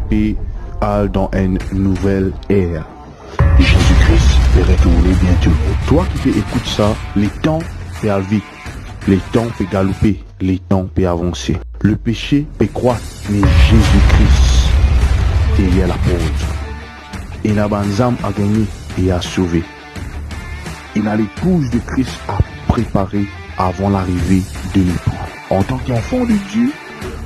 puis dans une nouvelle ère. Jésus-Christ peut retourner bientôt. Toi qui écoutes ça, les temps peut aller vite, les temps peut galoper, les temps peut avancer. Le péché peut croître, mais Jésus-Christ est la pause. Il a des âmes à gagner et à sauver. Il a l'épouse de Christ à préparer avant l'arrivée de l'époux. En tant qu'enfant de Dieu,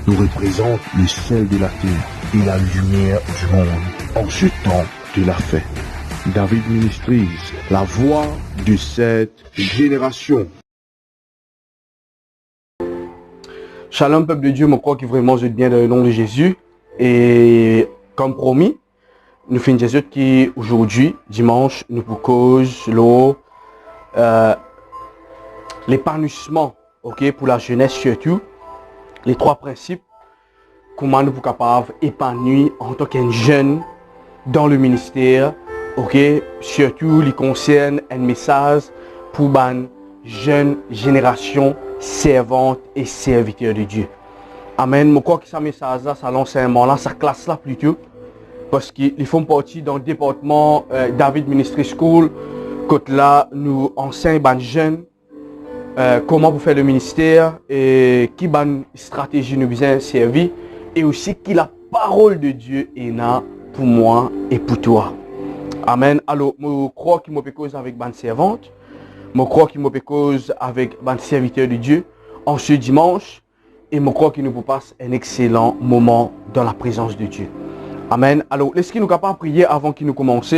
nous représentons le sel de la terre et la lumière du monde. En ce temps de la fin, David Ministries, la voix de cette génération. Shalom peuple de Dieu, je crois que vraiment je bien dans le nom de Jésus. Et comme promis, nous faisons Jésus qui aujourd'hui, dimanche, nous vous cause l'épanouissement, pour la jeunesse surtout. Les trois principes, comment nous sommes capables d'épanouir en tant qu'un jeune dans le ministère. Surtout, il concerne un message pour une jeune génération servante et serviteur de Dieu. Amen. Je crois que ce message-là, ça l'enseignement-là, ça classe-là plutôt. Parce qu'ils font partie d'un département David Ministry School. Côté là, nous enseignons les jeunes comment vous faire le ministère et qui bonne stratégie nous besoin servir. Et aussi qui la parole de Dieu est là pour moi et pour toi. Amen. Alors, je crois qu'il me cause avec une servante. Je crois qu'il me cause avec un serviteur de Dieu en ce dimanche. Et je crois qu'il nous passe un excellent moment dans la présence de Dieu. Amen. Alors, laissez-nous nous capables de prier avant qu'il nous commence.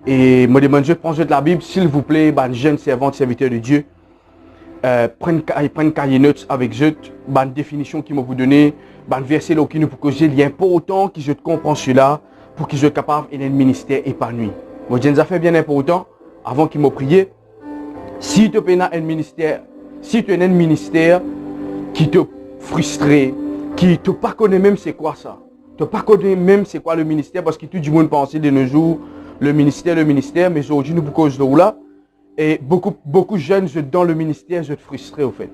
Et me demande Dieu, prends de la Bible, s'il vous plaît, ben jeune servante, serviteur de Dieu. Prenne cahier notes avec eux, ben définition qui m'a vous donné, ben verset là qui nous pour causer, il est important que je comprenne cela pour que je sois capable d'un ministère épanoui. Moi, j'ai déjà fait bien important avant qu'il m'a prié. Si tu as un ministère, si tu as un ministère qui te frustre, qui te pas connaît même c'est quoi ça. Tu ne pas connaître même c'est quoi le ministère parce que tout le monde pense de nos jours le ministère, mais aujourd'hui nous pour cause de là et beaucoup de jeunes dans le ministère je te frustré au fait.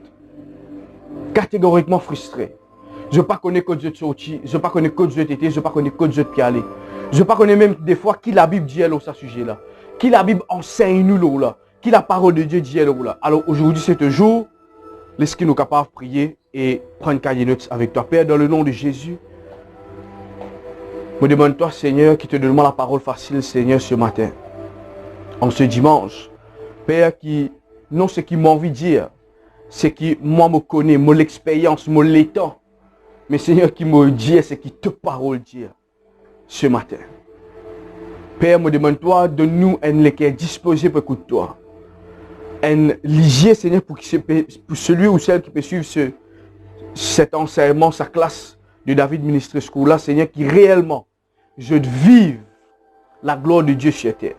Catégoriquement frustré. Je ne pas connais que Dieu te sorti, je ne pas connais que Dieu t'était, je ne pas connais que Dieu te aller. Je ne pas connais même des fois qui la Bible dit à ce sujet là. Qui la Bible enseigne nous là. Qui la parole de Dieu dit là. Alors aujourd'hui c'est un jour, laisse-nous nous capables de prier et prendre cahier notes avec toi. Père, dans le nom de Jésus. Je demande toi, Seigneur, qui te donne la parole facile, Seigneur, ce matin. En ce dimanche. Père, qui, non, ce qui m'a envie de dire, c'est qui, moi, me connais, mon l'expérience, mon l'état. Mais Seigneur, qui me dit, c'est qui te parole dire ce matin. Père, me demande toi, donne-nous un équerre disposé pour écouter toi. Un ligier, Seigneur, pour celui ou celle qui peut suivre cet enseignement, sa classe de David Ministry School là, Seigneur, qui réellement je vive la gloire de Dieu sur terre.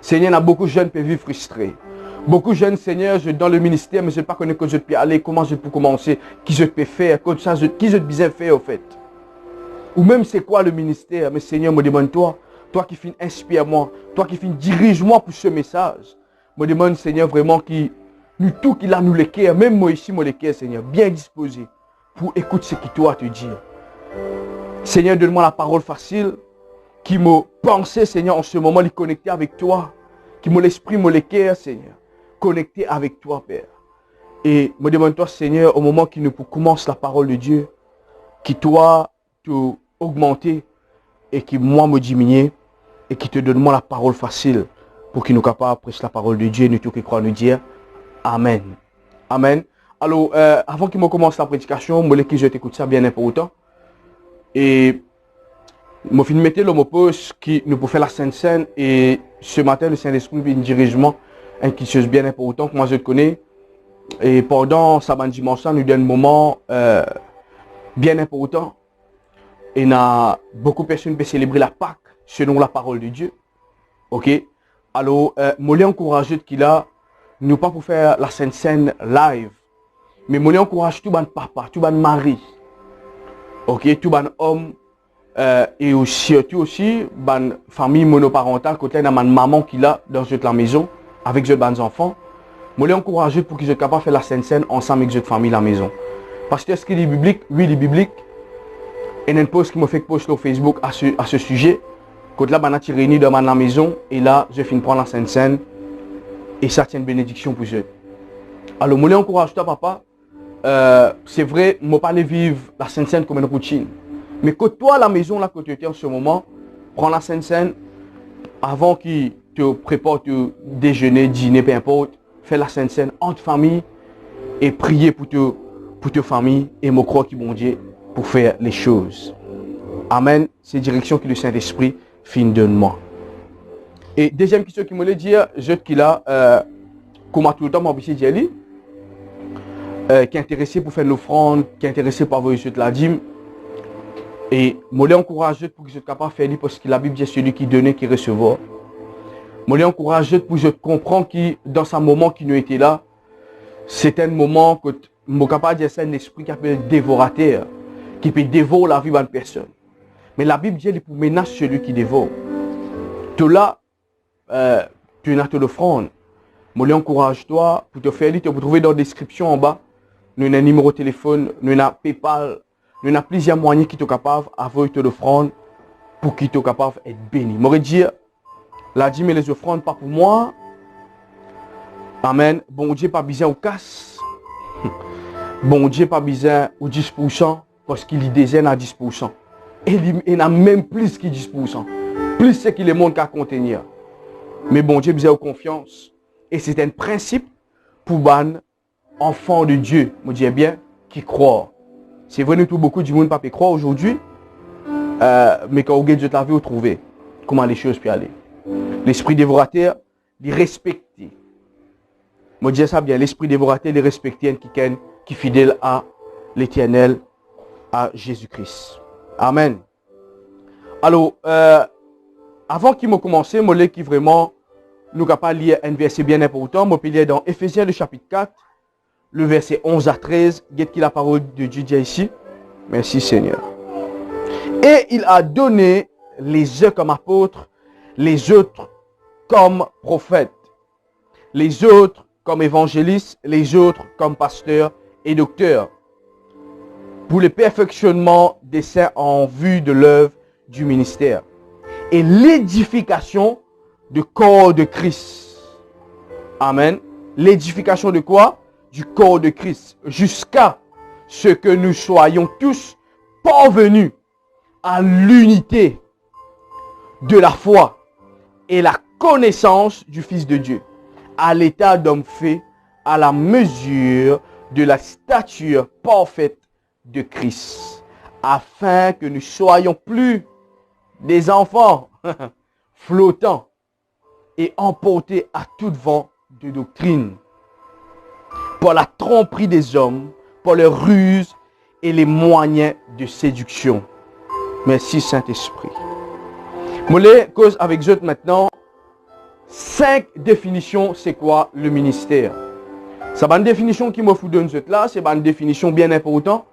Seigneur, il y a beaucoup de jeunes qui vivent frustrés. Beaucoup de jeunes, Seigneur, je dans le ministère, mais je ne sais pas connaître que je peux aller, comment je peux commencer, qui je peux faire, qui je peux faire au fait. Ou même c'est quoi le ministère, mais Seigneur, me demande toi qui inspire-moi, toi qui dirige-moi pour ce message. Me demande, Seigneur, vraiment qui nous tout qui l'a nous les cœurs, même moi ici, moi les cœurs, Seigneur, bien disposé pour écouter ce que toi te dis. Seigneur, donne-moi la parole facile, qui me pensait, Seigneur, en ce moment, les connecter avec toi, qui me l'esprit, me les cœurs, Seigneur, connecter avec toi, Père. Et me demande-toi, Seigneur, au moment qu'il nous commence la parole de Dieu, qui toi te augmenter et qui moi me diminuer et qui te donne-moi la parole facile pour qu'il nous capable de prêcher la parole de Dieu et nous tous qui croient nous dire Amen. Amen. Alors, avant qu'il me commence la prédication, je t'écoute ça bien important. Et je vais mettre le mot pause qui nous peut faire la Sainte Seine. Et ce matin, le Saint-Esprit me dirigement quelque chose bien important que moi je connais. Et pendant sa dimanche, nous donne un moment bien important. Et beaucoup de personnes peuvent célébrer la Pâque selon la parole de Dieu. Ok? Alors, je vais encourager qu'il a, nous pas pour faire la Sainte Seine live. Mais je encourage tout le papa, tout le mari, ok, tout le homme, et surtout aussi, la famille monoparentale, côté de ma maman qui est dans la maison, avec les enfants. Je encourage pour qu'ils soient capables de faire la Sainte Seine ensemble avec la famille à la maison. Parce que est-ce qu'il est biblique? Oui, il est biblique. Et une post qui m'a fait post sur Facebook à ce sujet. Quand là, je suis réuni dans ma maison et là, je finis prendre la Sainte Seine et ça tient une bénédiction pour eux. Alors, je encourage toi, papa. C'est vrai, je ne pas vivre la Sainte Seine comme une routine. Mais quand toi, à la maison, là, quand tu es en ce moment, prends la Sainte Seine avant qu'il te prépare te déjeuner, dîner, peu importe. Fais la Sainte Seine entre famille et prier pour ta famille et me croire qu'il bon Dieu pour faire les choses. Amen. C'est direction que le Saint-Esprit fin de moi. Et deuxième question qui me l'a dit, je qu'il a, comme tout le temps, m'a dit, qui est intéressé pour faire l'offrande, qui est intéressé pour avoir la dîme. Et je l'ai encouragé pour que je sois capable de faire parce que la Bible dit celui qui donnait, qui recevait. Je l'ai encouragé pour que je comprenne que dans ce moment qui nous était là, c'est un moment que je suis capable de dire c'est un esprit qui peut être dévorateur, qui peut dévorer la vie d'une personne. Mais la Bible dit pour menacer celui qui dévore. Tout là, tu as ton offrande. Je l'encourage toi pour te faire, tu peux trouver dans la description en bas. Nous avons un numéro de téléphone, nous avons PayPal, nous avons plusieurs moyens qui sont capables d'avoir ton offrande pour qu'ils soient capables d'être bénis. Je dire, la dîme et les offrandes, pas pour moi. Amen. Bon Dieu, pas besoin au casse. Bon Dieu, pas besoin au 10% parce qu'il y désigne à 10%. Et il a même plus que 10%. Plus c'est qu'il est monde qu'à contenir. Mais bon Dieu, besoin de confiance. Et c'est un principe pour les enfants de Dieu, je dis bien, qui croient. C'est vrai, nous, beaucoup de monde ne peut pas croire aujourd'hui. Mais quand vous Dieu t'avez trouvé comment les choses peuvent aller. L'esprit dévorateur, il respecter. Je dis ça bien, l'esprit dévorateur, il respecter qui est fidèle à l'Éternel, à Jésus-Christ. Amen. Alors, avant qu'il me commence, je vais qui vraiment nous capable lire un verset bien important. Je peux lire dans Éphésiens le chapitre 4, le verset 11 à 13. Regardez qui la parole de Dieu dit ici. Merci Seigneur. Et il a donné les uns comme apôtres, les autres comme prophètes, les autres comme évangélistes, les autres comme pasteurs et docteurs, pour le perfectionnement des saints en vue de l'œuvre du ministère et l'édification du corps de Christ. Amen. L'édification de quoi? Du corps de Christ. Jusqu'à ce que nous soyons tous parvenus à l'unité de la foi et la connaissance du Fils de Dieu, à l'état d'homme fait, à la mesure de la stature parfaite de Christ, afin que nous soyons plus des enfants flottants et emportés à tout vent de doctrine, par la tromperie des hommes, par leurs ruses et les moyens de séduction. Merci Saint-Esprit. Je vais cause avec vous maintenant 5 définitions, c'est quoi le ministère. C'est une définition qui me fout de nous là, c'est une définition bien importante.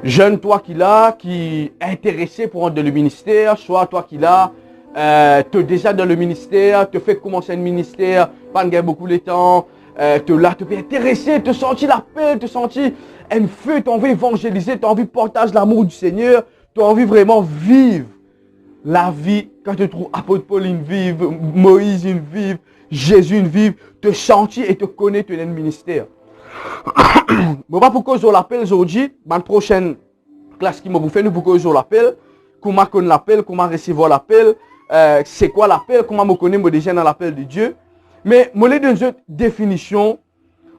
Jeune toi qui est intéressé pour entrer dans le ministère, soit toi qui tu es déjà dans le ministère, tu fais commencer un ministère, pas gagner beaucoup de temps, tu es intéressé, tu sens l'appel, tu sens un feu, tu as envie d'évangéliser, tu as envie de partager l'amour du Seigneur, tu as envie vraiment de vivre la vie, quand tu trouves apôtre Pauline vive, Moïse une vive, Jésus une vive, te sentir et te connaître dans le ministère. Mais pas pour cause de l'appel aujourd'hui, dans la prochaine classe qui m'a fait, nous pour cause de l'appel, comment connaître l'appel, comment recevoir l'appel, c'est quoi l'appel, comment me connaître déjà dans l'appel de Dieu. Mais je vais donner une définition,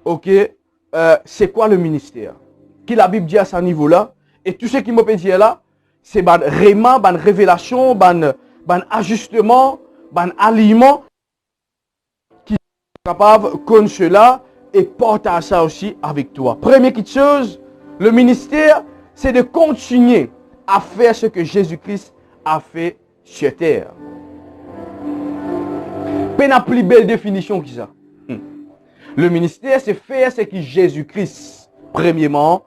ok, c'est quoi le ministère, qui la Bible dit à ce niveau-là, et tout ce qui me peut dire là, c'est une réma, une révélation, un ajustement, un aliment qui est capable de connaître cela et partager ça aussi avec toi. Première chose, le ministère, c'est de continuer à faire ce que Jésus-Christ a fait sur terre. Pas une plus belle définition que ça. Le ministère, c'est faire ce que Jésus-Christ, premièrement,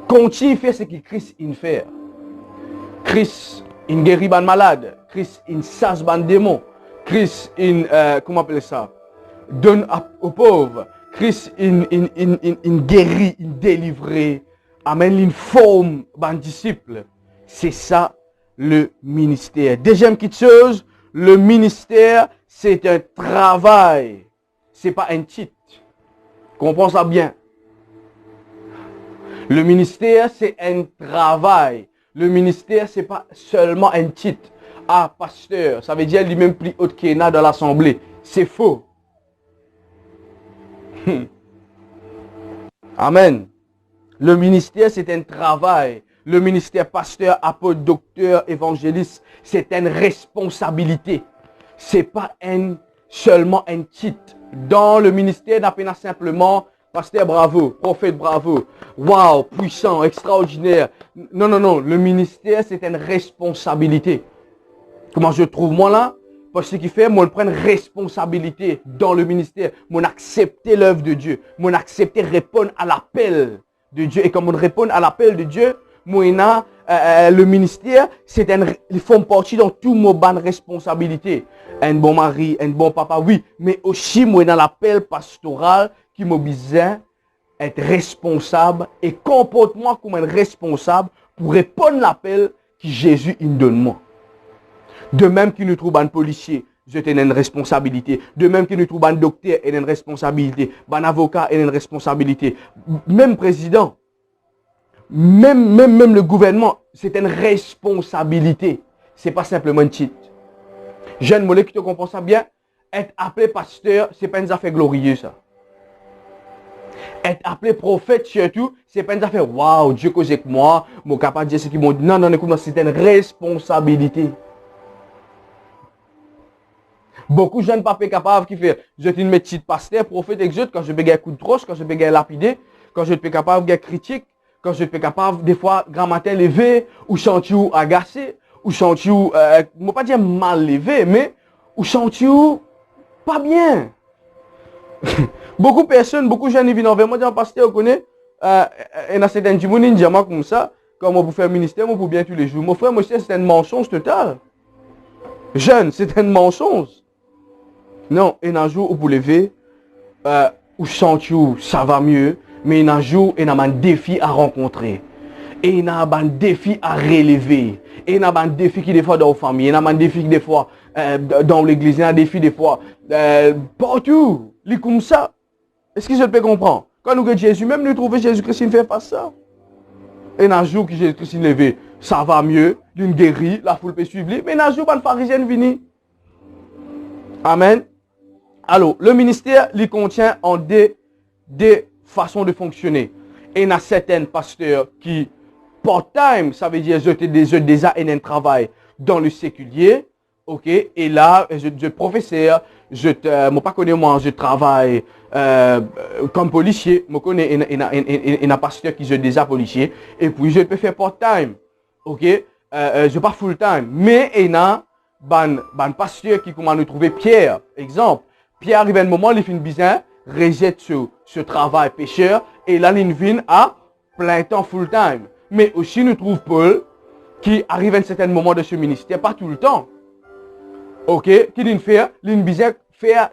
continue à faire ce que Christ a fait. Christ, il guérit les malades. Christ, il chasse les démons. Christ, il, comment on appelle ça? Donne aux pauvres. Christ, il guérit, il délivre. Amen, il forme les disciples. C'est ça le ministère. Deuxième petite chose, le ministère, c'est un travail. C'est pas un titre. Comprends ça bien. Le ministère, c'est un travail. Le ministère, c'est pas seulement un titre. Ah, pasteur, ça veut dire lui-même plus haut qu'il y en a dans l'assemblée. C'est faux. Amen. Le ministère, c'est un travail. Le ministère pasteur, apôtre, docteur, évangéliste, c'est une responsabilité. C'est pas seulement un titre. Dans le ministère, on appelle simplement pasteur bravo, prophète bravo, wow, puissant, extraordinaire. Non, non, non. Le ministère, c'est une responsabilité. Comment je trouve moi là? Parce que ce qui fait, moi, je prends une responsabilité dans le ministère. Moi, accepter l'œuvre de Dieu. Moi, accepter répondre à l'appel de Dieu. Et comme on répond à l'appel de Dieu, moi, le ministère, ils font partie dans tout mon ban responsabilité. Un bon mari, un bon papa, oui. Mais aussi, moi, dans l'appel pastoral qui m'a besoin d'être responsable et comporte-moi comme un responsable pour répondre à l'appel que Jésus il donne moi. De même qu'il nous trouve un policier, je tenais une responsabilité. De même qu'il nous trouve un docteur, il a une responsabilité. Un avocat, il a une responsabilité. Même président, même le gouvernement, c'est une responsabilité. C'est pas simplement un titre. Jeune mollet qui te comprend ça bien, être appelé pasteur, c'est pas une affaire glorieuse ça. Être appelé prophète surtout, c'est pas une affaire waouh, Dieu cause avec moi, mon capable de dire ce qu'ils m'ont dit. Non, non, écoute, c'est une responsabilité. Beaucoup de jeunes papas capables qui font, je suis une métier de pasteur, prophète, exode, quand je peux gagner coup de trosse, quand je peux gagner lapidé, quand je suis capable de gagner critique, quand je suis capable, des fois, grand matin levé, ou chantier ou agacé, ou chantier ou, je ne pas dire mal levé, mais, ou chantier ou pas bien. Beaucoup de personnes, beaucoup de jeunes, ils viennent vers moi, disent, pasteur, vous connaissez, et dans certains gens, ils disent comme ça, comme on peut faire un ministère, on peut bien tous les jours. Mon frère, moi, c'est un mensonge total. Jeune, c'est un mensonge. Non, et un jour, vous lever, ou chantier, ça va mieux, mais un jour, il y a un défi à rencontrer. Et il y a un défi à relever. Et il y a un défi qui, des fois, dans la famille, il y a un défi qui, des fois, dans l'église, il y a un défi, des fois, partout. Il est comme ça. Est-ce que je peux comprendre? Quand nous regardons Jésus, même nous trouvons Jésus-Christ, il fait face ça. Et un jour que Jésus-Christ est levé, ça va mieux, d'une guérit, la foule peut suivre, mais un jour, le pharisien vient. Amen. Alors, le ministère, il contient en des façons de fonctionner. Et il y a certains pasteurs qui, part-time, ça veut dire, je déjà un travail dans le séculier, ok, et là, je professeur, moi pas connais moi, je travaille comme policier, je connais un pasteur qui est déjà policier, et puis je peux faire part-time, ok, je pas full-time, mais il y a un pasteur qui commence à nous trouver Pierre, exemple. Pierre arrive à un moment, il fait une bizarre, rejette ce travail pêcheur, et là, il vient à plein temps full-time. Mais aussi, nous trouvons Paul, qui arrive à un certain moment de ce ministère, pas tout le temps. Ok, qui dit faire, il bizarre faire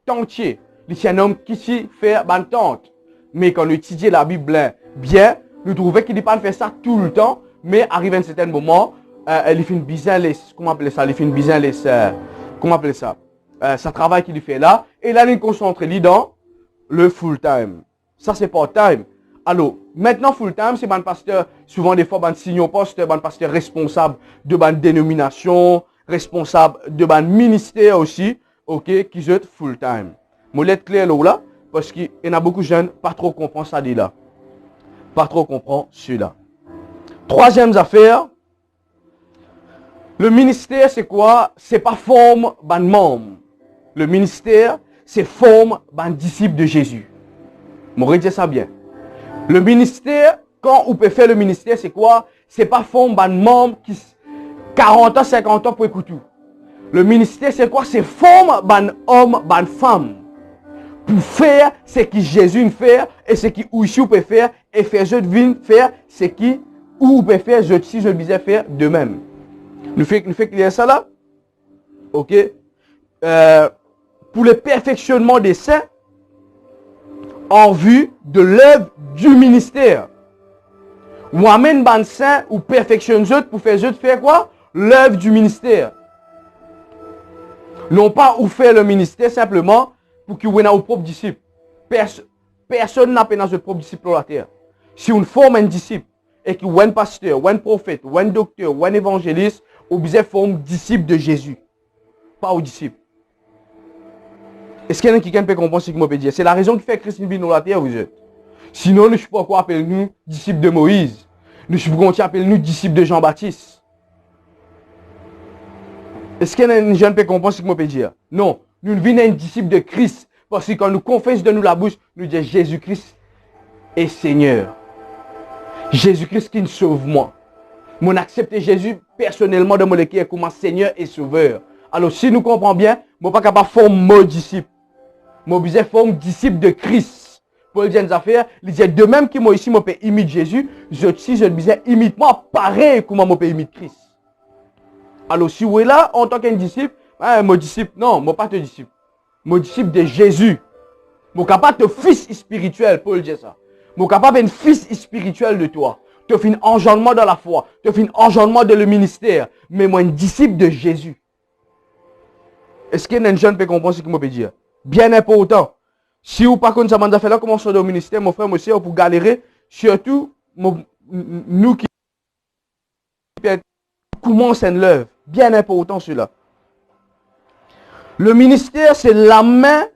entier. Il est un homme qui s'y fait ban tente. Mais quand on étudie la Bible bien, nous trouvons qu'il ne dit pas faire ça tout le temps, mais arrive à un certain moment, il fait une bizarre, comment appeler ça, il fait une bizarre, comment appeler ça? Ça travail qu'il fait là, et là, il concentre dans le full-time. Ça, c'est part-time. Alors, maintenant, full-time, c'est un pasteur, souvent des fois, un signaux poste, un pasteur responsable de ma dénomination, responsable de mon ministère aussi, ok, qui est full-time. Je vais être clair là, parce qu'il y a beaucoup de jeunes pas trop comprennent ça dit là. Pas trop comprennent celui-là. Troisième affaire, le ministère, c'est quoi? C'est pas forme d'un membre. Le ministère, c'est forme d'un disciple de Jésus. Je vais dire ça bien. Le ministère, quand on peut faire le ministère, c'est quoi? C'est pas forme d'un membre qui 40 ans, 50 ans pour écouter. Le ministère, c'est quoi? C'est forme d'un homme, d'une femme. Pour faire ce que Jésus fait et ce que Ouichou peut faire et faire je devine faire ce qui ou peut faire, si je disais faire de même. Nous fait clair ça là? Ok? Pour le perfectionnement des saints, en vue de l'œuvre du ministère. Ou amène ban saint ou perfectionne autres pour faire quoi? L'œuvre du ministère. Non pas ou faire le ministère simplement pour qu'il y ait nos propres disciples. Personne n'a pas dans ses propres disciples sur la terre. Si on forme un disciple et qu'il y a un pasteur, ou un prophète, ou un docteur, ou un évangéliste, on besoin former disciple de Jésus. Pas aux disciples. Est-ce qu'il y a quelqu'un qui peut comprendre ce que je peux dire? C'est la raison qui fait que Christ vit sur la terre, vous êtes. Sinon, nous ne pouvons pas appeler nous disciples de Moïse. Nous ne pouvons pas appeler nous disciples de Jean-Baptiste. Est-ce qu'il y a un jeune qui peut comprendre ce que je peux dire? Non. Nous ne vivons un disciple de Christ. Parce que quand nous confessons de nous la bouche, nous disons Jésus-Christ est Seigneur. Jésus-Christ qui nous sauve moi. Mon accepter Jésus personnellement dans mon cœur comme Seigneur et Sauveur. Alors si nous comprenons bien, je ne suis pas capable de former mon disciple. Je suis besoin de former disciple de Christ. Paul dit une affaire, il dit de même que moi ici, je peux imiter Jésus, je aussi je besoin imite moi pareil comme je peux imiter Christ. Alors si vous êtes là en tant qu'un disciple, mon disciple, non, moi pas de disciple. Mon disciple de Jésus. Mon capable de fils spirituel, Paul dit ça. Mon capable un fils spirituel de toi. Tu fais un engendrement dans la foi. Tu fais un engendrement dans le ministère. Mais moi, un disciple de Jésus. Est-ce qu'il y a un jeune qui peut comprendre ce que je peux dire? Bien important. Si vous par contre, ça m'a fait là, comment on au ministère, mon frère, monsieur, pour galérer, surtout, nous qui commençons l'œuvre. Bien important cela. Le ministère, c'est la main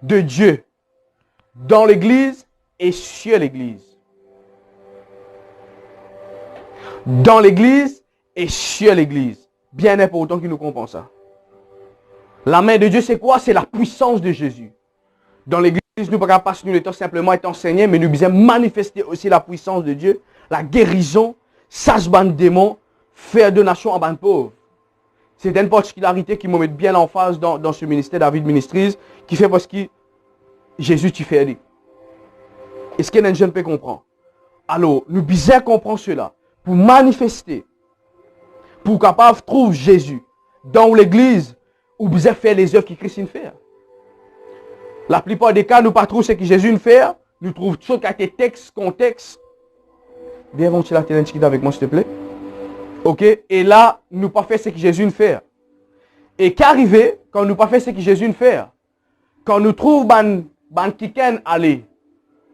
de Dieu dans l'église et sur l'église. Dans l'église et sur l'église. Bien important qu'il nous comprenne ça. La main de Dieu, c'est quoi? C'est la puissance de Jésus. Dans l'église, nous ne pouvons pas passer le temps simplement être enseignés, mais nous devons manifester aussi la puissance de Dieu, la guérison, chasse ban démon, faire donation à ban pauvre. C'est une particularité qui me met bien en face dans ce ministère David Ministries, qui fait parce que Jésus tu fait. Est-ce qu'il y a un jeune qui peut comprendre? Alors, nous devons comprendre cela. Pour manifester, pour capable trouver Jésus dans l'église, ou besoin faire les œuvres que Christ fait. La plupart des cas, nous ne pas trouver ce que Jésus fait. Nous trouvons tout ce qui a été texte, contexte. Viens, vont-tu la télé avec moi, s'il te plaît? Ok? Et là, nous pas fait ce que Jésus fait. Et qu'arriver, quand nous pas fait ce que Jésus fait, quand nous trouvons ban kiken aller,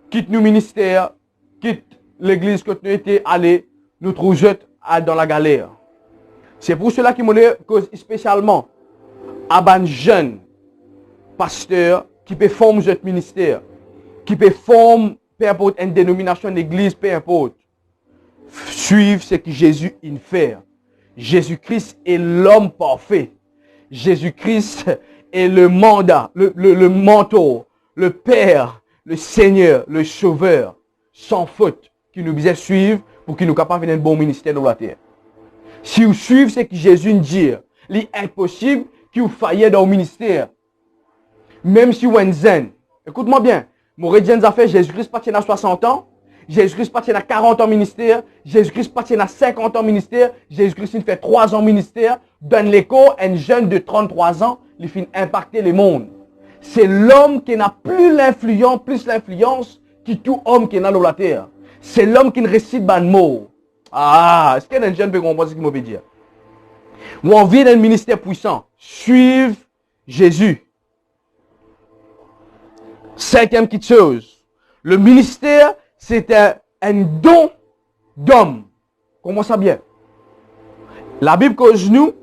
quitte nos ministères, quitte l'église que nous étions allés, nous trouvons dans la galère. C'est pour cela qu'il me cause spécialement à ban jeune pasteur qui peut former notre ministère, qui peut former, peu importe, une dénomination d'église, peu importe. Suivre ce que Jésus fait. Jésus-Christ est l'homme parfait. Jésus-Christ est le mandat, le mentor, le Père, le Seigneur, le Sauveur, sans faute, qui nous besoin suivre pour qu'il nous capable d'un bon ministère dans la terre. Si vous suivez ce que Jésus dit, il est impossible que vous failliez dans le ministère. Même si vous êtes zen. Écoute-moi bien. Mon rédien a fait Jésus-Christ pas à 60 ans. Jésus-Christ pas à 40 ans ministère. Jésus-Christ pas à 50 ans ministère. Jésus-Christ fait 3 ans ministère. Dans l'écho, un jeune de 33 ans, il finit impacter le monde. C'est l'homme qui n'a plus l'influence que tout homme qui est dans la terre. C'est l'homme qui ne récite pas de mots. Ah, est-ce qu'il y a un jeune qui peut comprendre ce qu'il veut dire? Ou on vit d'un ministère puissant. Suivre Jésus. Cinquième petite chose. Le ministère, c'est un don d'homme. Comment ça bien? La Bible cause nous,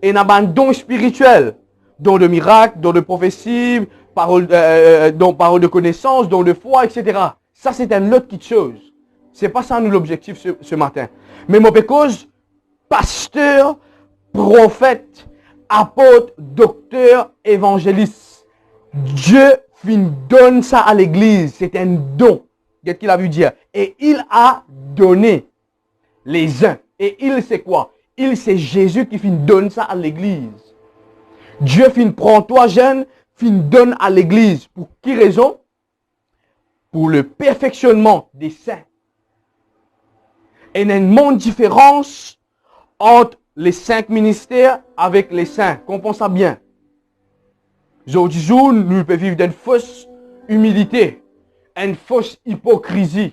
et n'a pas un don spirituel. Don de miracle, don de prophétie, parole de connaissance, don de foi, etc. Ça, c'est un autre petite chose. C'est pas ça nous l'objectif ce matin. Mais mon cause, pasteur, prophète, apôtre, docteur, évangéliste. Dieu donne ça à l'église. C'est un don. Qu'est-ce qu'il a vu dire? Et il a donné les uns. Et il c'est quoi? C'est Jésus qui donne ça à l'église. Dieu prend toi jeune, donne à l'église. Pour qui raison? Pour le perfectionnement des saints. Et il y a une grande différence entre les 5 ministères avec les saints. Comprends ça bien. Aujourd'hui, nous pouvons vivre d'une fausse humilité, une fausse hypocrisie.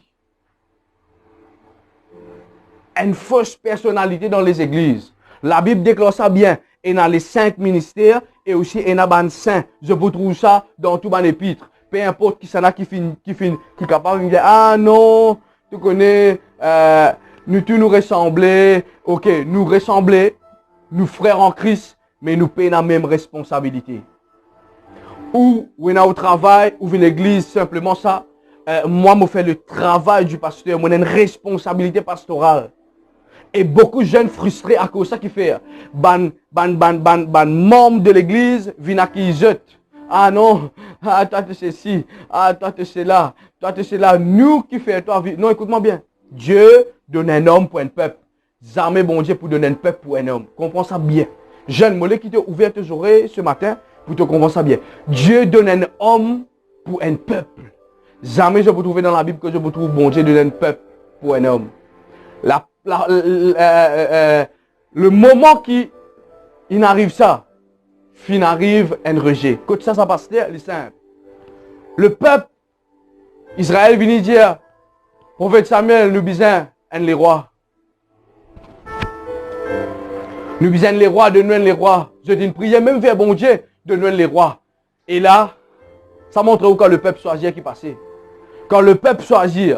une fausse personnalité dans les églises. La Bible déclare ça bien. Et dans les 5 ministères et aussi et dans les saints. Je vous trouve ça dans tout mon épître. Peu importe qui s'en a qui est capable de dire, ah non, tu connais, nous ressembler, ok, nous ressembler, nous frères en Christ, mais nous payons la même responsabilité. Ou on est au travail, ou une église, simplement ça, moi, je fais le travail du pasteur, moi, j'ai une responsabilité pastorale. Et beaucoup de jeunes frustrés à cause de ça qui fait. Ban membre de l'église viennent qui jettent. Ah non, ah toi tu sais ci, ah toi tu sais là, toi tu sais là. Nous qui fait toi non, écoute-moi bien. Dieu donne un homme pour un peuple. Jamais bon Dieu pour donner un peuple pour un homme. Comprends ça bien. Jeune mollet qui t'a ouvert tes oreilles ce matin pour te comprendre ça bien. Dieu donne un homme pour un peuple. Jamais je peux trouver dans la Bible que je peux trouver bon Dieu donne un peuple pour un homme. Le moment qui il arrive ça, fin arrive un rejet. Quand ça passe là, c'est simple. Le peuple, Israël vient dire, prophète Samuel, nous besoin les rois. Nous besoin les rois, de nous les rois. Je dis une prière, même vers bon Dieu, de nous les rois. Et là, ça montre où quand le peuple choisit qui passait. Quand le peuple choisit,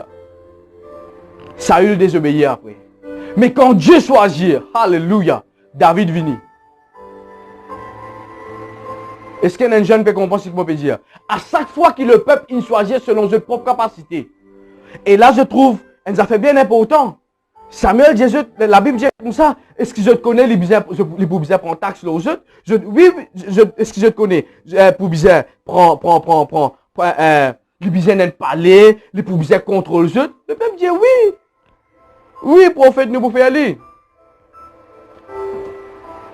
Saül désobéit après. Mais quand Dieu choisit, alléluia, David vini. Est-ce qu'un jeune peut comprendre ce que je peux dire? À chaque fois que le peuple il choisit selon ses propres capacités. Et là, je trouve un affaire bien important. Samuel, Jésus, la Bible dit comme ça. Est-ce que je te connais les pour bizarre prendre taxe aux autres? Oui, est-ce que je te connais? Pour bizarre, prends, les bizarres n'aiment pas parler, les pour bizarre contrôle les autres. Le peuple dit oui. Oui, prophète, nous pouvons aller.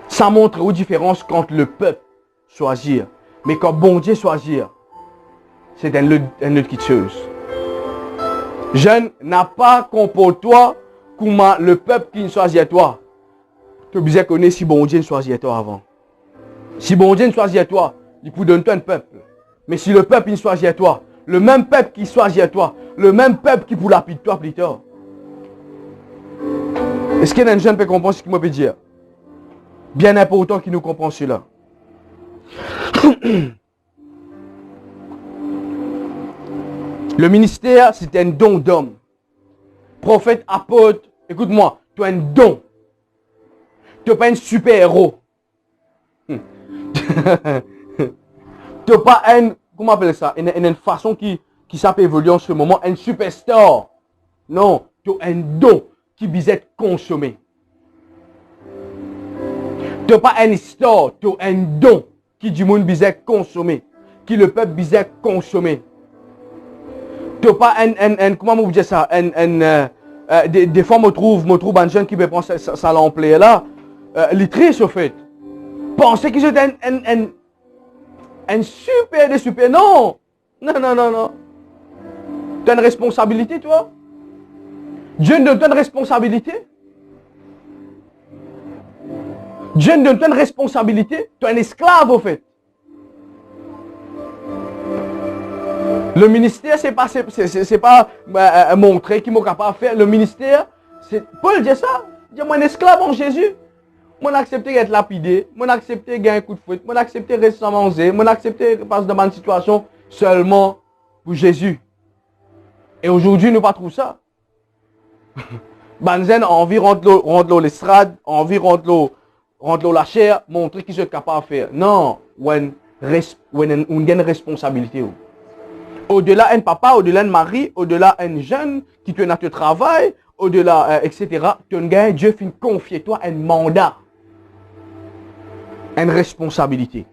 Ça montre une différence quand le peuple choisit. Mais quand bon Dieu choisit, c'est un autre chose. Jeune n'a pas comporte-toi comment le peuple qui choisit toi. Tu as besoin de connaître si bon Dieu choisit toi avant. Si bon Dieu choisit toi, il peut donner toi un peuple. Mais si le peuple choisit toi, le même peuple qui choisit toi, le même peuple qui pour lapide toi plus tard. Est-ce qu'il y a un jeune qui peut comprendre ce qu'il me peut dire? Bien important qu'il nous comprenne cela. Le ministère, c'est un don d'homme. Prophète, apôtre, écoute-moi, tu as un don. Tu n'es pas un super-héros. Tu n'es pas un, comment on appelle ça? Une façon qui s'appelle évoluer en ce moment, un superstar. Non, tu as un don qui vise être consommé. Tu n'es pas un star, tu as un don qui du monde vise être consommé. Qui le peuple vise être consommé. Tu n'es pas comment on dit ça? Des fois, je trouve un jeune qui peut penser ça l'emploi là. Les triches, au fait. Penser que j'étais un super. Non. Non. Tu as une responsabilité, toi. Dieu ne donne responsabilité. Dieu ne donne responsabilité. Tu es un esclave, au fait. Le ministère, c'est pas montrer qui m'a capable de faire. Le ministère, c'est Paul dit ça. Il dit, moi, un esclave en Jésus. Moi, accepté d'être lapidé. Moi, accepté de gagner un coup de fouet. Moi, accepté de rester manger. Moi, accepté de passer dans une situation seulement pour Jésus. Et aujourd'hui, nous ne trouvons pas ça. Banzen a envie de rendre l'estrade, envie de rendre la chair, montrer qui est capable de faire. Non, on a une responsabilité. Au-delà d'un papa, au-delà d'un mari, au-delà d'un jeune qui te notre travail, au-delà, etc. Tu as Dieu fait confier toi un mandat, une responsabilité.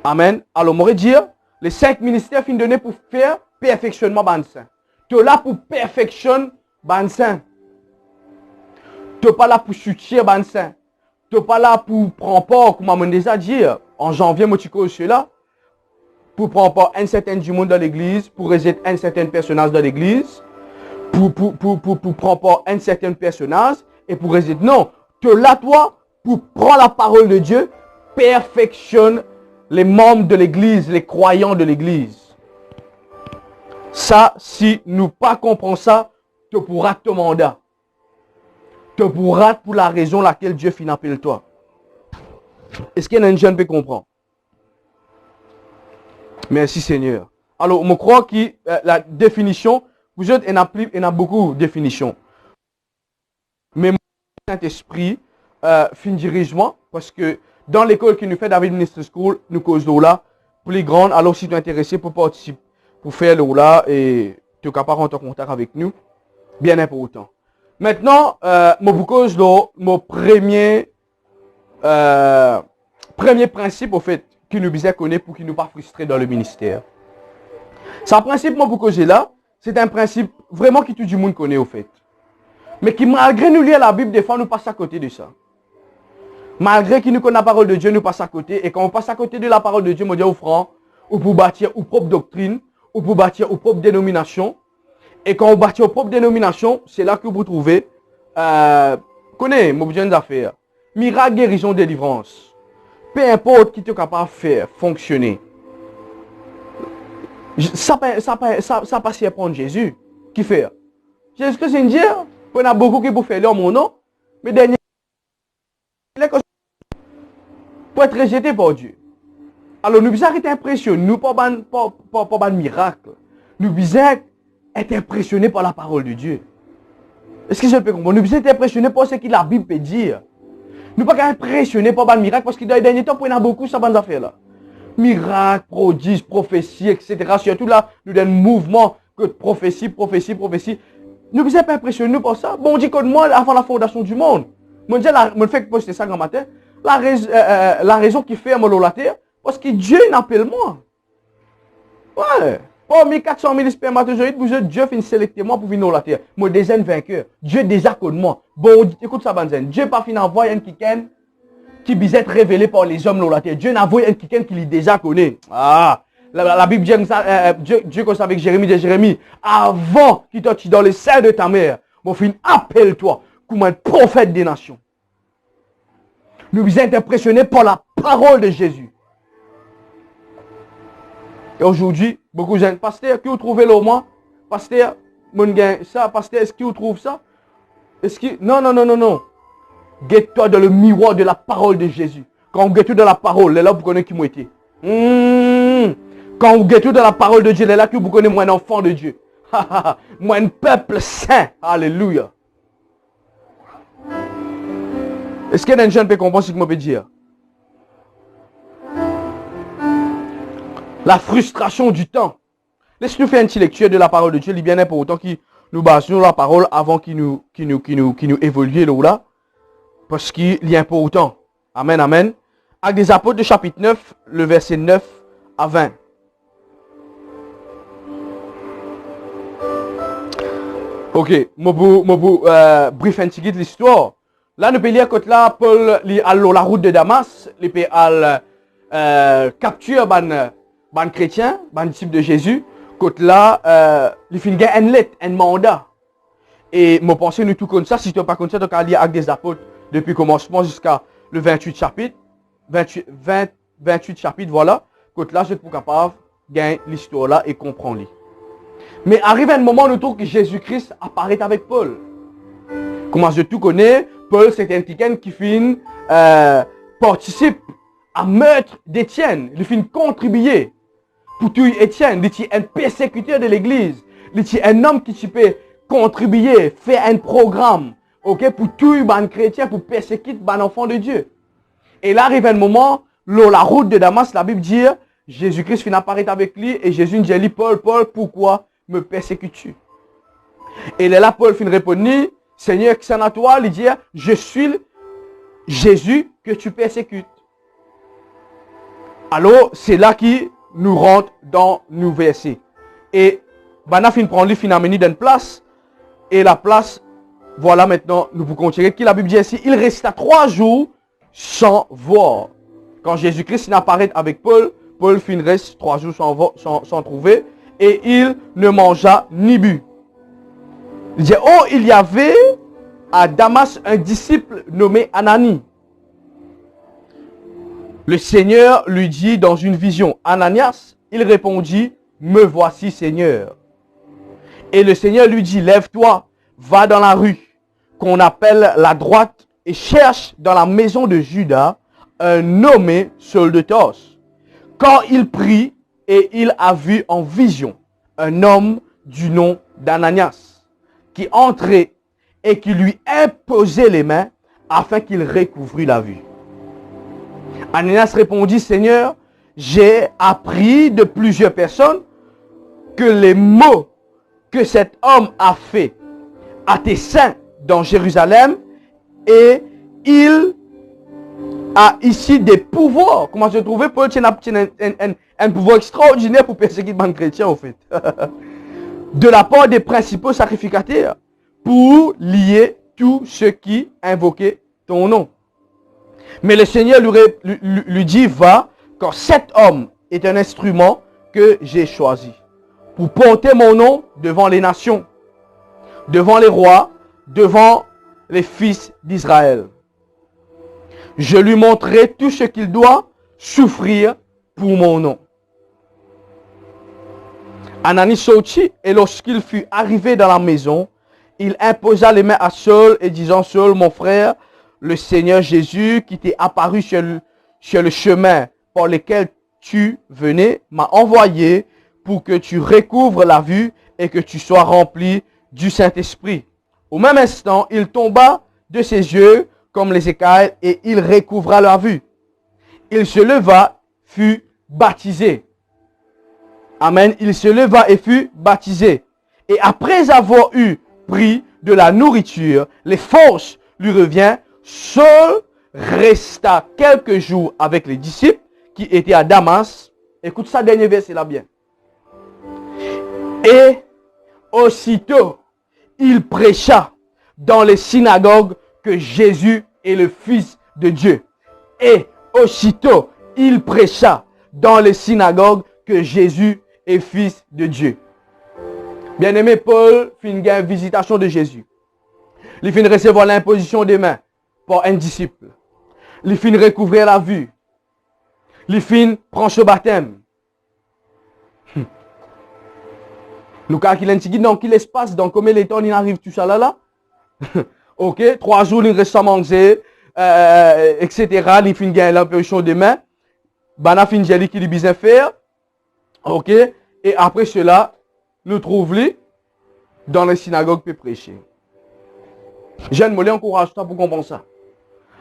Amen. Alors, on va dire, les 5 ministères sont donnés pour faire perfectionnement bansin. Tu es là pour perfectionner bansin. Tu n'es pas là pour soutenir bansin. Tu n'es pas là pour prendre part, comme on déjà dit, en janvier, moi, tu connais cela. Pour prendre part un certain du monde dans l'église, pour résider un certain personnage dans l'église, pour prendre part un certain personnage, et pour résider. Non, tu es là, toi, pour prendre la parole de Dieu, perfectionne les membres de l'église, les croyants de l'église. Ça, si nous pas comprenons ça, tu pourras te mandat. te pourra pour la raison laquelle Dieu finit appelle toi. Est-ce qu'il y a un jeune qui comprend? Merci Seigneur. Alors, je crois que la définition, vous êtes, il y a beaucoup de définitions. Mais mon Saint-Esprit fin dirigement, parce que dans l'école qui nous fait David Ministry School, nous causons là, plus grande, alors si tu es intéressé pour participer, pour faire là et tu es capable de rentrer en contact avec nous, bien important. Maintenant, je vous cause mon premier principe, au fait, qui nous besoin connaître pour qu'il ne nous pas frustrer dans le ministère. Ce principe, moi, vous causer là, c'est un principe vraiment que tout le monde connaît, au fait. Mais qui, malgré nous lire la Bible, des fois, nous passe à côté de ça. Malgré qu'il nous connaît la parole de Dieu, nous passe à côté. Et quand on passe à côté de la parole de Dieu, on dit au franc, ou pour bâtir ou propre doctrine, ou pour bâtir ou propre dénomination. Et quand on bâtit aux propres dénominations, c'est là que vous trouvez, connaissez, mon besoin d'affaires, miracle, guérison, délivrance. Peu importe qui tu es capable de faire fonctionner. Ça passe à prendre Jésus. Qui fait? Jésus que c'est dire, on a beaucoup qui pour faire leur mon nom, mais dernier, pour être rejeté par Dieu. Alors nous devons être impressionnés, nous pas de miracle. Nous devons être impressionnés par la parole de Dieu. Est-ce que je peux comprendre? Nous devons être impressionnés par ce que la Bible peut dire. Nous ne pouvons pas être impressionnés par le miracle parce que dans les derniers temps, on a beaucoup ça bonnes affaires là. Miracles, prodiges, prophéties, etc. Surtout là, nous avons un mouvement que prophétie. Nous ne sommes pas impressionnés par ça. Bon, on dit que moi, avant la fondation du monde, je me fais poster ça grand matin. La raison qui fait à la terre, parce que Dieu n'appelle moi. Ouais. Pas 1400 000 spermatozoïdes, vous êtes Dieu finit sélecter moi pour venir dans la terre. Moi, des vainqueur. Dieu désacorde moi. Bon, écoute ça, Banzen. Dieu pas fini envoyer un qui bisa être révélé par les hommes dans la terre. Dieu n'a envoyé un qui lui déjà connaît. Ah, la Bible dit ça, Dieu comme ça avec Jérémie, dit Jérémie, avant qu'il t'ait dans les seins de ta mère, mon fils, appelle-toi comme un prophète des nations. Nous vous êtes impressionnés par la parole de Jésus. Et aujourd'hui, beaucoup de gens, pasteur, qui vous trouvez là au moins? Pasteur, mon gars, ça, pasteur, est-ce que vous trouvez ça? Est-ce que... Non. Guette-toi dans le miroir de la parole de Jésus. Quand vous guettez dans la parole, là, vous connaissez qui moi été. Quand vous guettez dans la parole de Dieu, là, que vous connaissez moi un enfant de Dieu. Moi un peuple saint. Alléluia. Est-ce qu'il y a un jeune qui peut comprendre ce que je peux dire? La frustration du temps. Laisse-nous faire une petite lecture de la parole de Dieu. Il est bien important que nous basions la parole avant qu'il nous évolue là. Parce qu'il est important. Amen, amen. Actes des Apôtres de chapitre 9, le verset 9 à 20. Ok, brief un petit guide l'histoire. Là, nous pouvons lire que là, Paul est à la route de Damas. Il peut capturer ban chrétien, ban disciple de Jésus. Côté là, il finit un lettre, un mandat. Et moi pensez nous tout comme ça, si tu n'as pas comme ça, tu as lire Actes des Apôtres depuis le commencement jusqu'à le 28 chapitre. 28 chapitres, voilà. Côté là, je suis capable de gagner l'histoire là et comprendre. Mais arrive un moment où que Jésus-Christ apparaît avec Paul. Comment je tout connais, Paul c'est un quelqu'un qui finit participe à meurtre d'Étienne. Il finit contribuer pour tuer Étienne. Il est un persécuteur de l'église. Il est un homme qui peut contribuer, faire un programme, ok, pour tuer les chrétiens, pour persécuter les enfants de Dieu. Et là arrive un moment, la route de Damas, la Bible dit, Jésus-Christ finit apparaître avec lui et Jésus dit, Paul, pourquoi me persécutes-tu? Et là, Paul finit répondre, Seigneur, qui s'en a toi? Il dit, je suis Jésus que tu persécutes. Alors, c'est là qui nous rentre dans nos versets. Et, Bana fin prend lui, fin amener d'une place. Et la place, voilà maintenant, nous pouvons continuer. Qui la Bible dit ici, il resta 3 jours sans voir. Quand Jésus-Christ apparaît avec Paul, Paul fin reste 3 jours sans trouver. Et il ne mangea ni bu. Il dit, oh, il y avait à Damas un disciple nommé Anani. Le Seigneur lui dit dans une vision, Ananias, il répondit, me voici Seigneur. Et le Seigneur lui dit, lève-toi, va dans la rue, qu'on appelle la droite et cherche dans la maison de Judas un nommé Saul de Tarse. Quand il prie et il a vu en vision un homme du nom d'Ananias qui entrait et qui lui imposait les mains afin qu'il recouvrît la vue. Ananias répondit, Seigneur, j'ai appris de plusieurs personnes que les mots que cet homme a fait à tes saints dans Jérusalem et il a ici des pouvoirs. Comment se trouver? Paul tient un pouvoir extraordinaire pour persécuter les chrétiens au fait. De la part des principaux sacrificateurs pour lier tous ceux qui invoquaient ton nom. Mais le Seigneur lui dit, va, car cet homme est un instrument que j'ai choisi pour porter mon nom devant les nations, devant les rois, devant les fils d'Israël. Je lui montrerai tout ce qu'il doit souffrir pour mon nom. Ananis sortit et lorsqu'il fut arrivé dans la maison, il imposa les mains à Saul et disant, Saul, mon frère, le Seigneur Jésus qui t'est apparu sur le chemin par lequel tu venais m'a envoyé pour que tu recouvres la vue et que tu sois rempli du Saint-Esprit. Au même instant, il tomba de ses yeux comme les écailles et il recouvra la vue. Il se leva, fut baptisé. Amen. Il se leva et fut baptisé. Et après avoir eu pris de la nourriture, les forces lui reviennent. Saul resta quelques jours avec les disciples qui étaient à Damas. Écoute ça, dernier verset là bien. Et aussitôt, il prêcha dans les synagogues que Jésus est le Fils de Dieu. Et aussitôt, il prêcha dans les synagogues que Jésus est Fils de Dieu. Bien-aimé, Paul fit une visitation de Jésus. Il fit recevoir l'imposition des mains par un disciple. Il fit recouvrir la vue. Il fit prendre ce baptême. Lucas qui l'a dit, dans quel espace, dans combien de temps il arrive tout ça là? Ok, 3 jours, il reste à manger, etc. Il finit gagner l'imposition des mains. Bana fin jeli qui lui besoin faire. Ok, et après cela, nous trouvons dans les synagogues pour prêcher. Jeanne Mollet encourage toi pour comprendre ça.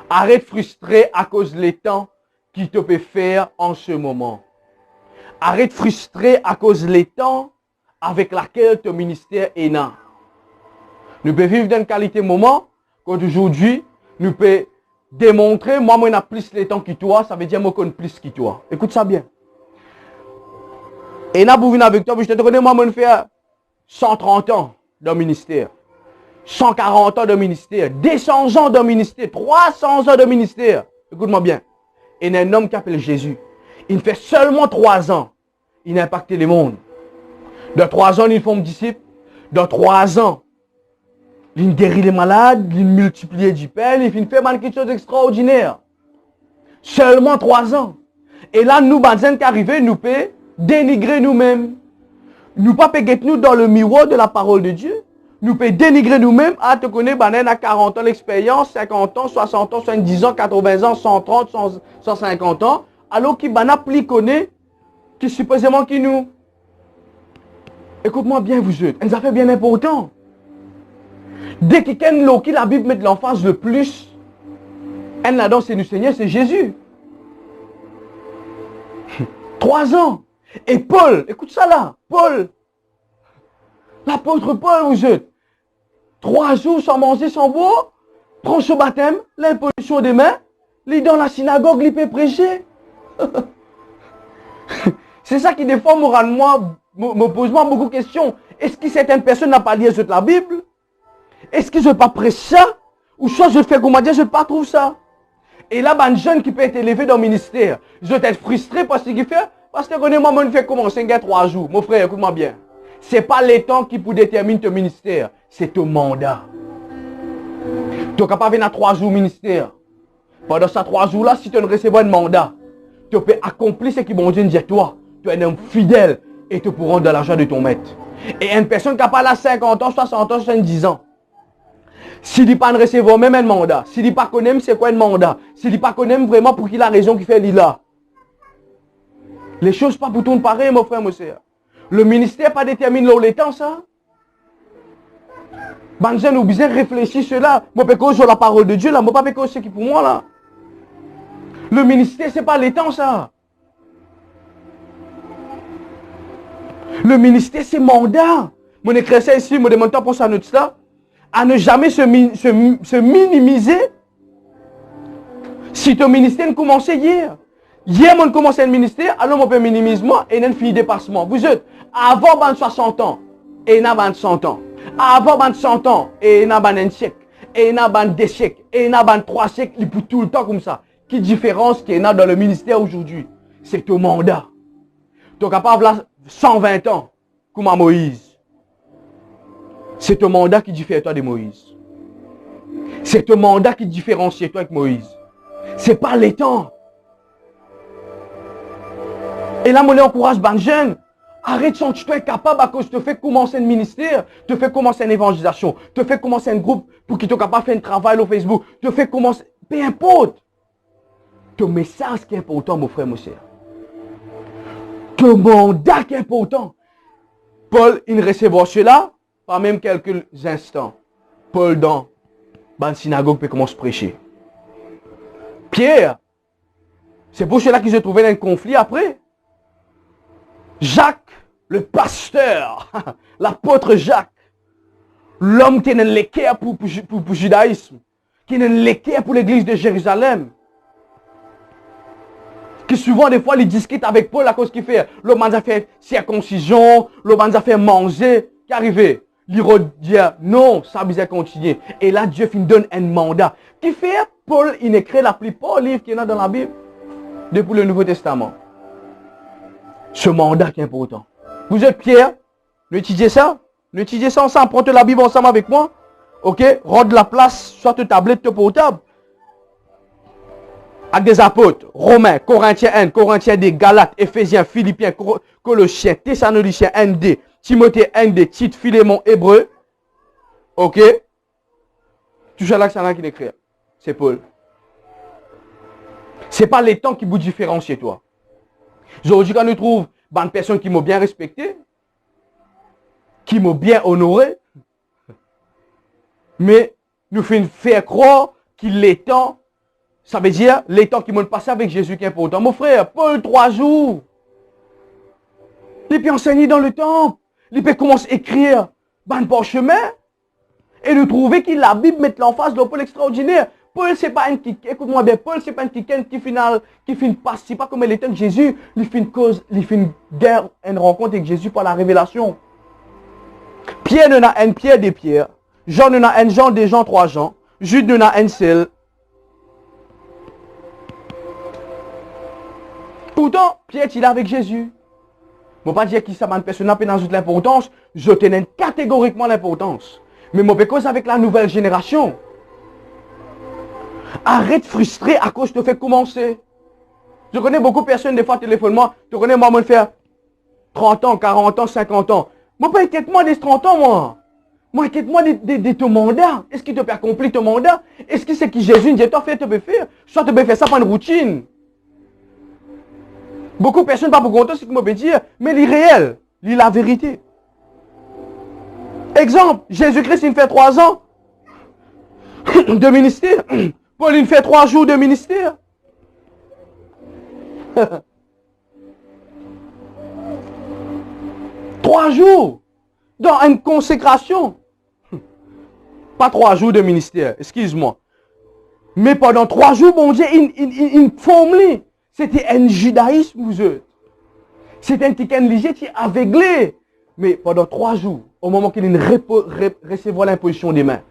Arrête frustré à cause des temps qui te peut faire en ce moment. Arrête frustré à cause des temps avec laquelle ton ministère est là. Nous pouvons vivre dans une qualité moment qu'aujourd'hui, nous pouvons démontrer, moi, je n'ai plus le temps que toi, ça veut dire moi, je connais plus que toi. Écoute ça bien. Et là, pour venir avec toi, je te connais, moi, je fais 130 ans dans le ministère, 140 ans de ministère, 200 ans de ministère, 300 ans de ministère. Écoute-moi bien. Et il y a un homme qui s'appelle Jésus. Il fait seulement 3 ans. Il a impacté le monde. Dans 3 ans, il forme disciple. Dans 3 ans, il guérit les malades, il multiplie du pain, il fait quelque chose d'extraordinaire. Seulement 3 ans. Et là, nous, Banzen qui arrivons, nous pouvons dénigrer nous-mêmes. Nous ne pouvons pas nous dans le miroir de la parole de Dieu. Nous pouvons dénigrer nous-mêmes. Ah, tu connais, Banzen a 40 ans d'expérience, 50 ans, 60 ans, 70 ans, 80 ans, 130, 150 ans. Alors qu'il n'a plus connu, qui supposément qui nous. Écoute-moi bien, vous êtes. Un affaire bien important. Dès que quelqu'un qui la Bible met l'emphase le plus, un là-dedans, c'est le Seigneur, c'est Jésus. 3 ans. Et Paul, écoute ça là, Paul, l'apôtre Paul, vous êtes. 3 jours sans manger, sans boire, prend ce baptême, l'imposition des mains, il est dans la synagogue, il peut prêcher. C'est ça qui des fois me pose beaucoup de questions. Est-ce que certaines personnes n'ont pas lu la Bible? Est-ce que je ne pas prêcher ça? Ou soit je fais comment dire, je ne pas trouve ça. Et là, un jeune qui peut être élevé dans le ministère, je vais être frustré parce qu'il fait, parce que moi, je fais commencer 3 jours. Mon frère, écoute-moi bien. Ce n'est pas les temps qui pour déterminer ton ministère, c'est ton mandat. Tu es capable de venir à 3 jours au ministère. Pendant ces 3 jours-là, si tu ne recevras un mandat, tu peux accomplir ce qui bon Dieu dit à toi. Tu es un homme fidèle et tu pourras rendre de l'argent de ton maître. Et une personne qui a pas là 50 ans, 60 ans, 70 ans, S'il dit pas de recevoir même un mandat, s'il dit pas qu'on aime, c'est quoi un mandat? S'il dit pas qu'on aime vraiment pour qu'il a raison qu'il fait l'ILA. Les choses pas pour tout pareil, mon frère, mon soeur. Le ministère pas détermine le temps, ça. Ben, j'ai nous besoin de réfléchir cela. Moi, parce que sur la parole de Dieu, là, moi, pas parce que c'est qui pour moi, là. Le ministère, c'est pas les temps, ça. Le ministère, c'est mandat. Mon écrit ça ici, mon demande pour ça, notre ça. À ne jamais se minimiser. Si ton ministère commence hier. Hier, on commence un ministère, alors on peut minimiser moi et on finit dépassement. Vous êtes avant 60 ans et on 100 ans. Avant 100 ans et on un siècle. Et on 2 siècles. Et on 3 siècles. Pour tout le temps comme ça. Quelle différence qu'il y a dans le ministère aujourd'hui? C'est ton mandat. Tu es capable là 120 ans comme à Moïse. C'est ton mandat qui diffère toi de Moïse. C'est ton mandat qui différencie toi avec Moïse. C'est pas les temps. Et là, moi, je encourage les jeunes. Arrête si tu es capable à cause de te fait commencer un ministère, te fait commencer une évangélisation, te fait commencer un groupe pour qu'il soit capable de faire un travail au Facebook, te fait commencer, peu importe. Ton message qui est important, mon frère, mon soeur. Ton mandat qui est important. Paul, il recevra cela, pas même quelques instants. Paul, dans la synagogue, peut commencer à prêcher. Pierre, c'est pour cela qu'ils se trouvaient dans un conflit après. Jacques, le pasteur, l'apôtre Jacques, l'homme qui est dans l'équerre pour le judaïsme, qui est dans l'équerre pour l'église de Jérusalem, qui souvent des fois il discute avec Paul à cause qu'il fait, l'homme a fait circoncision, l'homme a fait manger, qui arrivé, l'Hérode dit non, ça va continuer. Et là Dieu lui donne un mandat. Qui fait Paul, il écrit la plupart des livres qu'il y a dans la Bible, depuis le Nouveau Testament. Ce mandat qui est important. Vous êtes Pierre, n'utilisez ça. N'utilisez ça ensemble. Prenez la Bible ensemble avec moi. Ok? Rendre la place, soit de tablette, de portable. Avec des apôtres, Romains, Corinthiens 1, Corinthiens 2, Galates, Éphésiens, Philippiens, Colossiens, Thessaloniciens 1, Timothée 1, Tite, Philémon, Hébreu. Ok? Tout ça là, c'est un qui l'écrit. C'est Paul. Ce n'est pas les temps qui vous différencient, toi. Aujourd'hui, quand nous trouvons une personne qui m'a bien respecté, qui m'a bien honoré, mais nous fait faire croire qu'il est temps, ça veut dire les temps qui m'ont passé avec Jésus qui est important. Mon frère, Paul, 3 jours. Il peut enseigner dans le temple. Il peut commencer à écrire un parchemin. Et nous trouver que la Bible met l'emphase de Paul extraordinaire. Paul, c'est pas un qui, écoute-moi bien, Paul, c'est pas un qui finit participe pas comme l'état de Jésus, il fait une cause, il fait une guerre, une rencontre avec Jésus par la révélation. Pierre n'en a un, Pierre des Pierres. Jean n'en a un, Jean des Jean, 3 Jean. Jude n'en a un seul. Pourtant, Pierre, il est avec Jésus. Je ne vais pas dire qu'il s'est une personne n'a pas dans toute l'importance, je tenais catégoriquement l'importance. Mais je cause avec la nouvelle génération. Arrête frustré à cause de te fait commencer. Je connais beaucoup de personnes, des fois, téléphone-moi. Tu connais, moi, me faire 30 ans, 40 ans, 50 ans. Moi, pas inquiète-moi des 30 ans, moi. Moi, inquiète-moi de ton mandat. Est-ce qu'il te peut accomplir ton mandat? Est-ce que c'est que Jésus dit, toi, tu peux faire? Soit tu peux faire ça par une routine. Beaucoup de personnes, pas pour content, ce qu'ils m'ont dire, mais l'irréel, la vérité. Exemple, Jésus-Christ, il fait 3 ans de ministère. Paul, il fait 3 jours de ministère. 3 jours dans une consécration. Pas 3 jours de ministère, excuse-moi. Mais pendant 3 jours, bon Dieu, il forme. C'était un judaïsme, vous êtes. C'était un ticket léger qui est aveuglé. Mais pendant 3 jours, au moment qu'il recevra l'imposition des mains,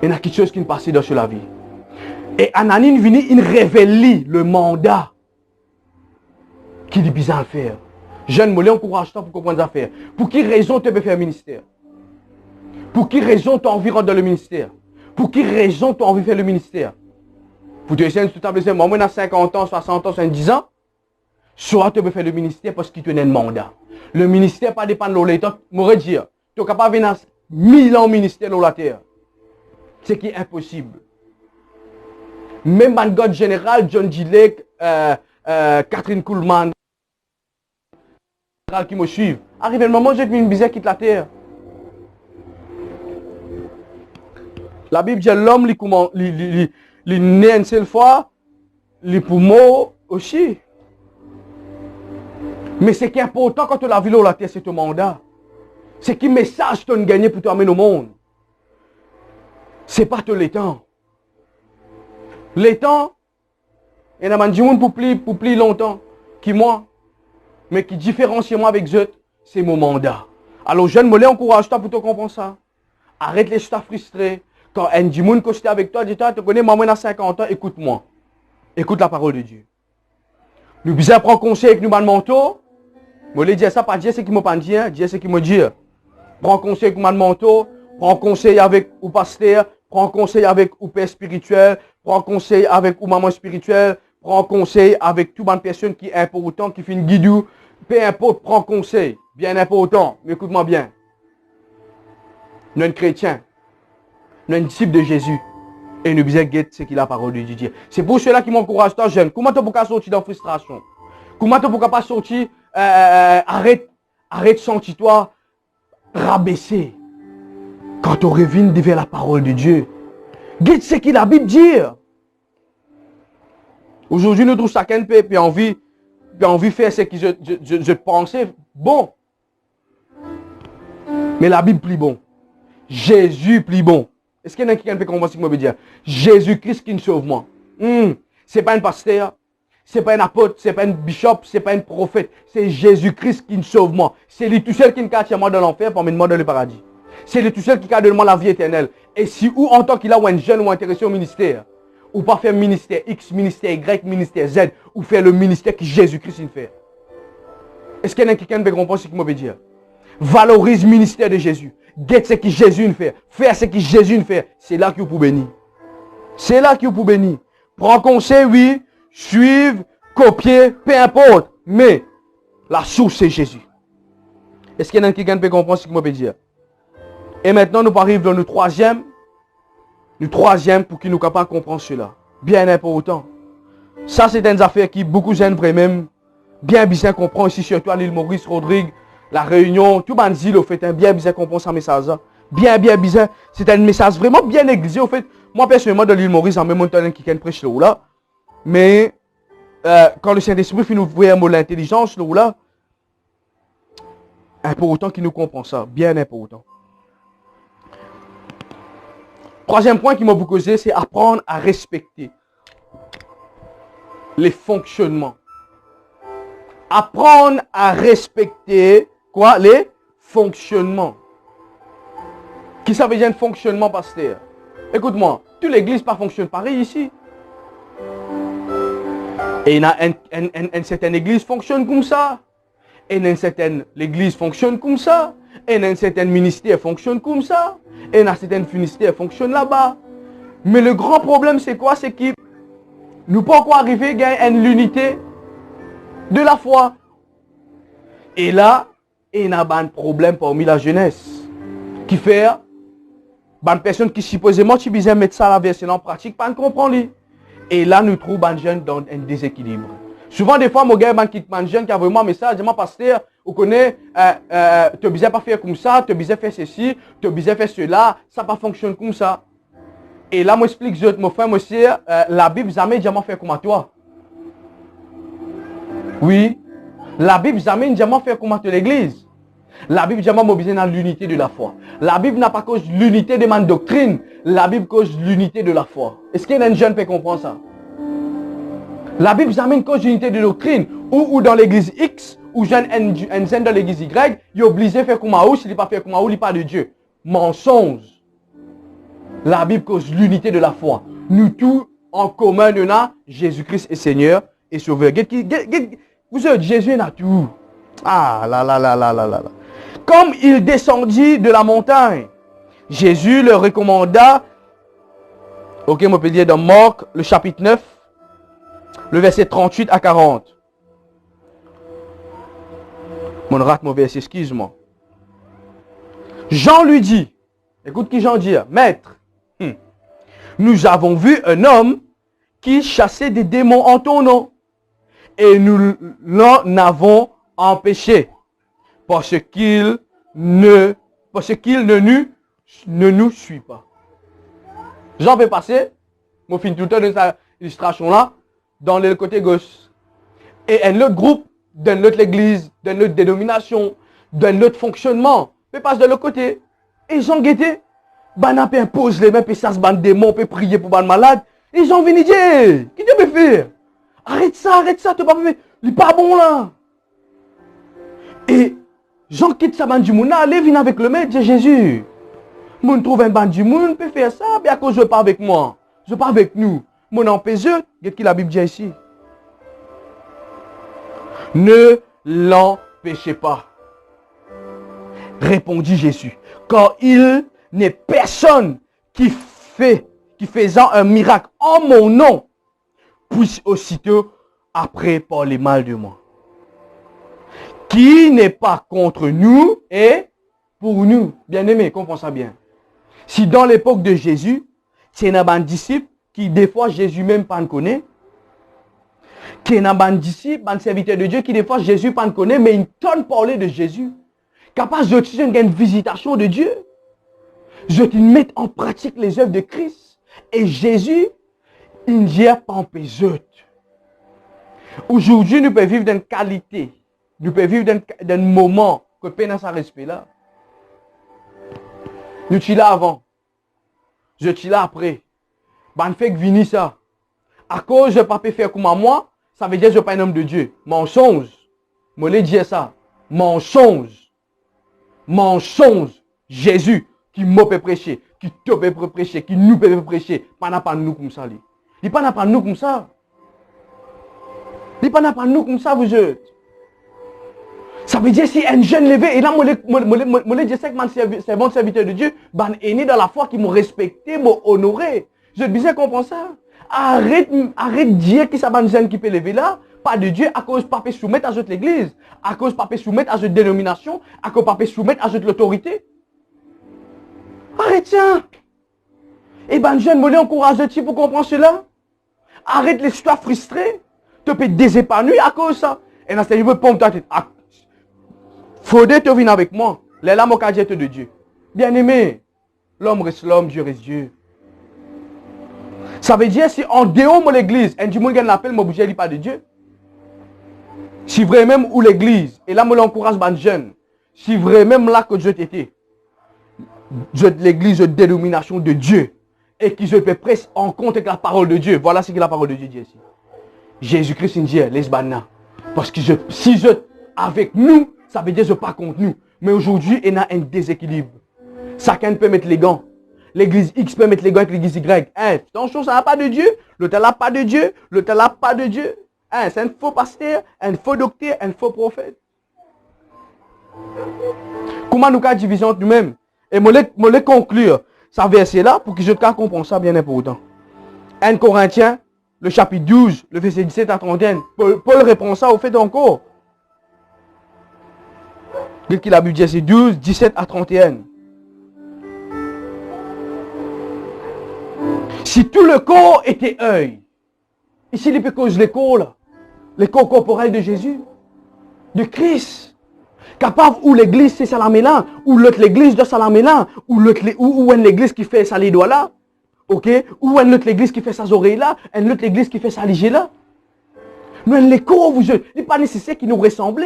il y a quelque chose qui est passé dans la vie. Et Anani vient, il révèle le mandat qu'il est besoin de faire. Jeune, je encourage toi pour comprendre les affaires. Pour quelle raison tu peux faire ministère? Pour quelle raison tu as envie de rentrer dans le ministère? Pour quelle raison tu as envie de faire le ministère? Pour te essayer de t'établir, moi, à 50 ans, 60 ans, 70 ans, soit tu peux faire le ministère parce qu'il te donne un mandat. Le ministère pas dépend de l'état. M'aurait dit, tu es capable de venir 1000 ans ministère dans la terre. C'est qui est impossible. Même un God général, John G. Lake, Catherine Kuhlman, qui me suivent. Arrive le moment où j'ai une bizarre quitte la terre. La Bible dit l'homme, il naît une seule fois, les poumons aussi. Mais ce qui est important quand tu as vu dans la terre, c'est ton mandat. C'est quel message tu as gagné pour t'amener au monde. C'est pas tout le temps. Le temps, il y a des gens pour plus longtemps que moi. Mais qui différencie moi avec eux, c'est mon mandat. Alors jeune, je encourage toi pour te comprendre ça. Arrête les choses frustrés. Quand un monde qui avec toi, dis-toi, tu connais, maman à 50 ans, écoute-moi. Écoute la parole de Dieu. Nous besoin prendre conseil avec nous dans le manteau. Je vais dire ça, pas Dieu, c'est qui m'a pas dit, Dieu, c'est qui m'a dit. Prends conseil avec nous dans le manteau, prends conseil avec ou pasteur, prends conseil avec ou père spirituel, prends conseil avec ou maman spirituelle, prends conseil avec toute bonne personne qui est important, qui fait une guidou. Peu importe, prends conseil. Bien important. Mais écoute-moi bien. Nous sommes chrétiens. Nous sommes disciples de Jésus. Et nous besoin guetter ce qu'il a la parole de Dieu. C'est pour cela qui m'encourage, toi jeune. Comment tu peux pas sortir dans la frustration? Comment tu peux pas sortir, arrête de sentir toi rabaisser. Quand tu reviens devant la parole de Dieu. Guette ce qu'il a la Bible dit. Aujourd'hui, nous trouvons chacun puis envie de faire ce que je pensais bon. Mais la Bible plus bon. Jésus plus bon. Est-ce qu'il y a quelqu'un qui peut comprendre ce que je veux dire? Jésus-Christ qui nous sauve moi. C'est pas un pasteur, c'est pas un apôtre, c'est pas un bishop, c'est pas un prophète. C'est Jésus-Christ qui nous sauve moi. C'est lui tout seul qui nous cache moi dans l'enfer pour m'amener moi dans le paradis. C'est lui tout seul qui cache de moi la vie éternelle. Et si ou en tant qu'il a ou un jeune ou intéressé au ministère, ou pas faire ministère X, ministère Y, ministère Z, ou faire le ministère que Jésus-Christ nous fait. Est-ce qu'il y a quelqu'un qui peut comprendre ce que je veux dire? Valorise le ministère de Jésus. Guette ce que Jésus nous fait. Faire ce que Jésus nous fait. C'est là que vous pouvez bénir. C'est là que vous pouvez bénir. Prends conseil, oui. Suivre, copier, peu importe. Mais la source, c'est Jésus. Est-ce qu'il y a quelqu'un qui peut comprendre ce que je veux dire? Et maintenant, nous arrivons dans le troisième. Le troisième pour qu'il nous capable de comprendre cela. Bien important. Ça, c'est une affaire qui beaucoup de jeunes même bien bizarre comprendre ici, surtout à l'île Maurice, Rodrigue, la Réunion, tout le monde dit, au fait, bien bizarre comprendre ce message-là. Bien bizarre. C'est un message vraiment bien aiguisé, au fait. Moi, personnellement, dans l'île Maurice, en même temps, qui prêche là. Mais, quand le Saint-Esprit fait nous ouvrir l'intelligence là, important qu'il nous comprenne ça. Bien important. Troisième point qui m'a beaucoup causé, c'est apprendre à respecter les fonctionnements. Apprendre à respecter quoi? Les fonctionnements. Qui ça veut dire un fonctionnement, pasteur? Écoute-moi, toute l'église pas fonctionne pareil ici. Et il y a une certaine église fonctionne comme ça. Et une certaine l'église fonctionne comme ça. Et un certain ministère fonctionne comme ça. Et un certain ministère fonctionne là-bas. Mais le grand problème, c'est quoi? C'est que nous ne pouvons pas encore arriver à une unité de la foi. Et là, il y a un problème parmi la jeunesse. Qui fait, une personne qui supposément tu besoin mettre ça à la version en pratique, pas comprendre. Et là, nous trouvons un jeune dans un déséquilibre. Souvent, des fois, mon gars, un jeune qui a vraiment un message, dis-moi, pasteur, vous connaissez, tu as besoin pas faire comme ça, tu as besoin faire ceci, tu as besoin faire cela, ça pas fonctionne comme ça. Et là, moi, explique, mon frère, monsieur, la Bible jamais jamais fait comme toi. Oui, la Bible jamais jamais fait comme toi l'église. La Bible jamais mobilisé dans l'unité de la foi. La Bible n'a pas cause l'unité de ma doctrine, la Bible cause l'unité de la foi. Est-ce qu'il y a un jeune qui peut comprendre ça? La Bible jamais cause l'unité de doctrine, ou dans l'église X, ou jeune un jeune dans l'église Y, il est obligé de faire comme moi, s'il n'est pas fait comme moi, il n'est pas de Dieu. Mensonge. La Bible cause l'unité de la foi. Nous tous en commun, nous avons Jésus-Christ est Seigneur et Sauveur. Vous êtes Jésus est tout. Ah là là là là là là. Comme il descendit de la montagne, Jésus leur recommanda, ok, on peut dire dans Marc, le chapitre 9, le verset 38 à 40. Mon rate mon verset, excuse-moi. Jean lui dit, Écoute qui j'en dis. Maître, nous avons vu un homme qui chassait des démons en ton nom. Et nous l'en avons empêché. Parce qu'il ne nous suit pas. J'en vais passer. Mon fin tout le temps de cette illustration là. Dans le côté gauche. Et un autre groupe, d'une autre église, d'une autre dénomination, d'un autre fonctionnement, peut passer de l'autre côté. Et ils ont guetté. Ban peut imposer les mains, puis ça se ban démon, peut prier pour ban malade. Et ils ont venu dire, qu'est-ce que tu peux faire? Arrête ça, tu peux pas faire. Il n'est pas bon là. Et Jean quitte sa bande du monde, allez, viens avec le maître, dit Jésus. Mon trouve un bande du monde, peut faire ça, mais à cause je veux pas avec moi. Je veux pas avec nous. Mon empêcheur, qu'est-ce que la Bible dit ici? Ne l'empêchez pas. Répondit Jésus. Car il n'est personne qui faisant un miracle en mon nom, puisse aussitôt après parler mal de moi. Qui n'est pas contre nous et pour nous. Bien-aimés, comprends ça bien. Si dans l'époque de Jésus, c'est un disciple qui des fois Jésus même pas ne connaît, qui est un disciple, un serviteur de Dieu qui des fois Jésus pas ne connaît, mais il tonne parler de Jésus. Capable de te une visitation de Dieu. Je te mets en pratique les œuvres de Christ. Et Jésus, il ne gère pas en peseux. Aujourd'hui, nous pouvons vivre d'une qualité. Nous pouvons vivre d'un moment que peine à sa respect là. Nous sommes là avant. Je suis là après. Ben, fait que vini ça. À cause je ne peux pas faire comme moi, ça veut dire que je ne suis pas un homme de Dieu. Mensonge. Je l'ai dit ça. Mensonge. Mensonge. Jésus qui m'a peut prêcher, qui te peut prêcher, qui nous peut prêcher. Pas nous comme ça. Il pas pas nous comme ça. Il pas pas nous comme ça, vous êtes. Ça veut dire si un jeune levé, et là, moi, je sais que c'est bon serviteur de Dieu, ben, est né dans la foi qui m'ont respecté, m'ont honoré. Je te disais, comprends ça. Arrête de dire que ça va un jeune qui peut lever là, pas de Dieu, à cause pas peut soumettre à l'église, à cause pas peut soumettre à cette dénomination, à cause pas peut soumettre à l'autorité. Arrête ça. Et ben, jeune, moi, encourage de pour comprendre cela. Arrête les histoires frustrées. Tu peux désépanouir à cause de ça. Et dans ce niveau, pompe ta tête. Faudrait te venir avec moi. Les lames au cadre de Dieu. Bien aimé, l'homme reste l'homme, Dieu reste Dieu. Ça veut dire si en dehors de l'église, un monde qui l'appelle, mon bouger, il pas de Dieu. Si vraiment où l'église, et là, moi, l'encourage les jeunes. Si vraiment là que Dieu t'était, l'église de dénomination de Dieu, et qui se peut presque en compte avec la parole de Dieu. Voilà ce que la parole de Dieu dit ici. Jésus-Christ dit, laisse banna. Parce que si je avec nous, ça veut dire que je ne pas contre nous. Mais aujourd'hui, il y a un déséquilibre. Chacun peut mettre les gants. L'église X peut mettre les gants avec l'église Y. Attention, ça n'a pas de Dieu. L'autre n'a pas de Dieu. L'autre n'a pas de Dieu. C'est un faux pasteur, un faux docteur, un faux prophète. Comment nous avons division entre nous-mêmes? Et je vais conclure ce verset-là pour que je comprenne ça bien important. 1 Corinthiens, le chapitre 12, le verset 17 à 31. Paul répond ça au fait encore. Qu'est-ce qu'il a bu dire? C'est 12, 17 à 31. Si tout le corps était œil, ici il peut cause les corps là, les corps corporels de Jésus, de Christ, capable où l'église c'est Salamela, ou l'autre l'église de Salamela, ou une l'église qui fait ça les doigts là, ok, ou une autre l'église qui fait sa oreilles là, une autre l'église qui fait sa ligée là. Mais les corps, vous il n'est pas nécessaire qu'ils nous ressemblent.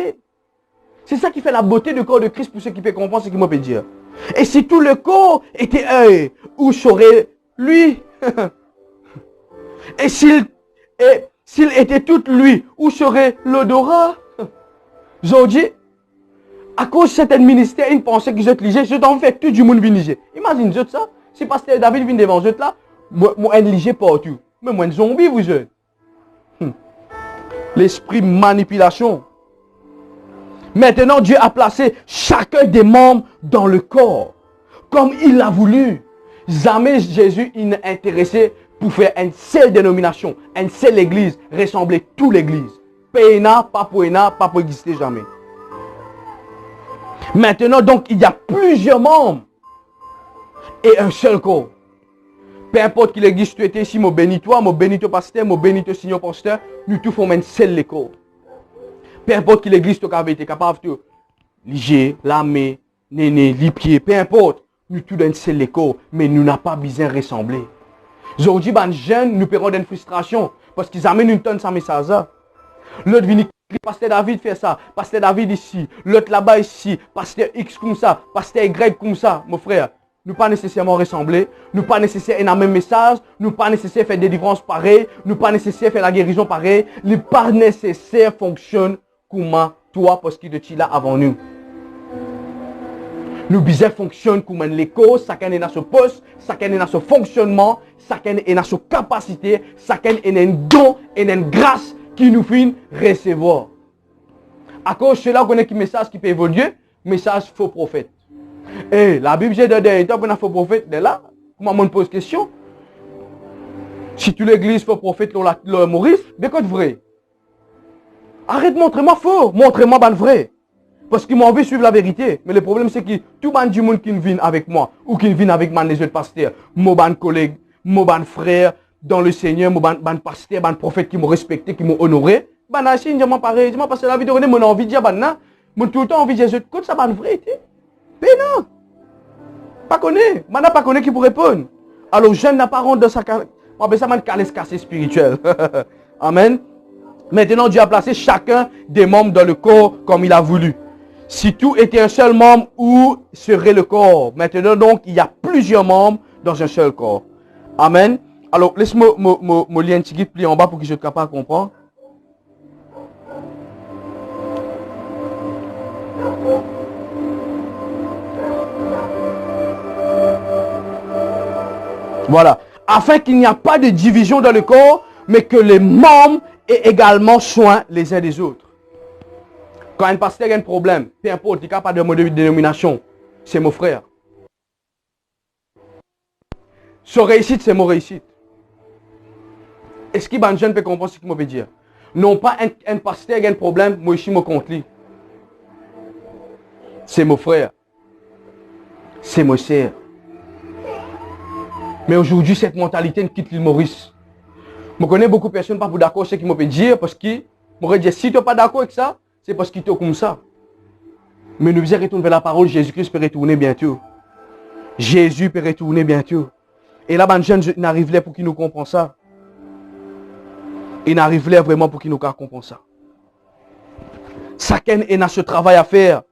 C'est ça qui fait la beauté du corps de Christ pour ceux qui peuvent comprendre ce qu'il m'a peut dire. Et si tout le corps était œil, où serait lui? Et s'il était tout lui, où serait l'odorat? Aujourd'hui, à cause de certains ministères, ils pensaient qu'ils étaient ligés, je t'en fais tout du monde viniger. Imagine ça. Si pasteur David vient devant eux là, moi un ligé partout. Mais moi un zombie vous êtes. L'esprit manipulation. Maintenant, Dieu a placé chacun des membres dans le corps, comme il l'a voulu. Jamais Jésus n'est intéressé pour faire une seule dénomination, une seule église, ressembler toute l'église. Péna, pas pour exister jamais. Maintenant, donc, il y a plusieurs membres. et un seul corps. Peu importe qui l'église tu étais ici, mon bénis toi, mon bénis ton pasteur, mon bénis ton seigneur pasteur, nous tous formons un seul corps. Peu importe qui l'église tu avais été capable de liger, la main, néné, les pieds, peu importe, nous tous d'un seul corps, mais nous n'avons pas besoin de ressembler. Aujourd'hui, les jeunes nous paieront d'une frustration parce qu'ils amènent une tonne sans message. L'autre vient pasteur David fait ça, pasteur David ici, l'autre là-bas ici, pasteur X comme ça, pasteur Y comme ça, mon frère. Nous pas nécessairement ressembler, nous pas nécessaire un même message, nous pas nécessaire faire des délivrances pareilles, nous pas nécessaire faire la guérison pareille, les pas nécessaire fonctionnent comme toi parce qu'il est là avant nous. Nous besoin fonctionne comme l'écho, chacun est dans ce poste, chacun est dans ce fonctionnement, chacun est dans sa capacité, chacun est dans un don et une grâce qui nous fait recevoir. À cause de cela, on connaît un message qui peut évoluer, message faux prophète. Et la Bible dit de temps pour un faux prophète, de là, comment on me pose question? Si tu l'église faux prophète, le Maurice, mais quoi de vrai? Arrête, montre-moi faux, montre-moi ban vrai. Parce qu'ils m'ont envie de suivre la vérité. Mais le problème, c'est que tout le monde du monde qui vient avec moi, ou qui vient avec moi, les autres pasteurs, mon ban collègue, mon ban frère, dans le Seigneur, mon ban pasteur, ban prophète qui m'ont respecté, qui m'ont honoré, ban achine, je m'en pareil, je m'en passe la vie de René, mon envie de dire, ban na, mon tout le temps envie de Jésus, quand ça ban vrai, mais non. Pas connaît, maintenant pas connaît qui pour répondre. Alors, jeune n'a pas rendu dans sa carrière. On appelle ça un cassé spirituel. Amen. Maintenant, Dieu a placé chacun des membres dans le corps comme il a voulu. Si tout était un seul membre, où serait le corps? Maintenant, donc, il y a plusieurs membres dans un seul corps. Amen. Alors, laisse-moi me lire un petit guide pli en bas pour que je sois capable de comprendre. Voilà. Afin qu'il n'y a pas de division dans le corps, mais que les membres aient également soin les uns des autres. Quand un pasteur a un problème, peu importe, il n'y a pas de dénomination, c'est mon frère. Son réussite, c'est mon réussite. Est-ce que les jeunes peuvent comprendre ce qu'il veut dire? Non pas un pasteur a un problème, moi ici, moi contre lui. C'est mon frère. C'est mon sœur. Mais aujourd'hui, cette mentalité ne quitte l'île Maurice. Je connais beaucoup de personnes pas pour d'accord avec ce qu'ils m'ont dire parce qu'ils m'auraient dit si tu n'es pas d'accord avec ça, c'est parce qu'ils sont comme ça. Mais nous devons retourner vers la parole. Jésus-Christ peut retourner bientôt. Jésus peut retourner bientôt. Et là, les jeunes n'arrivent là pour qu'ils nous comprennent ça. Ils n'arrivent là vraiment pour qu'ils nous comprennent ça. Chacun est dans ce travail à faire.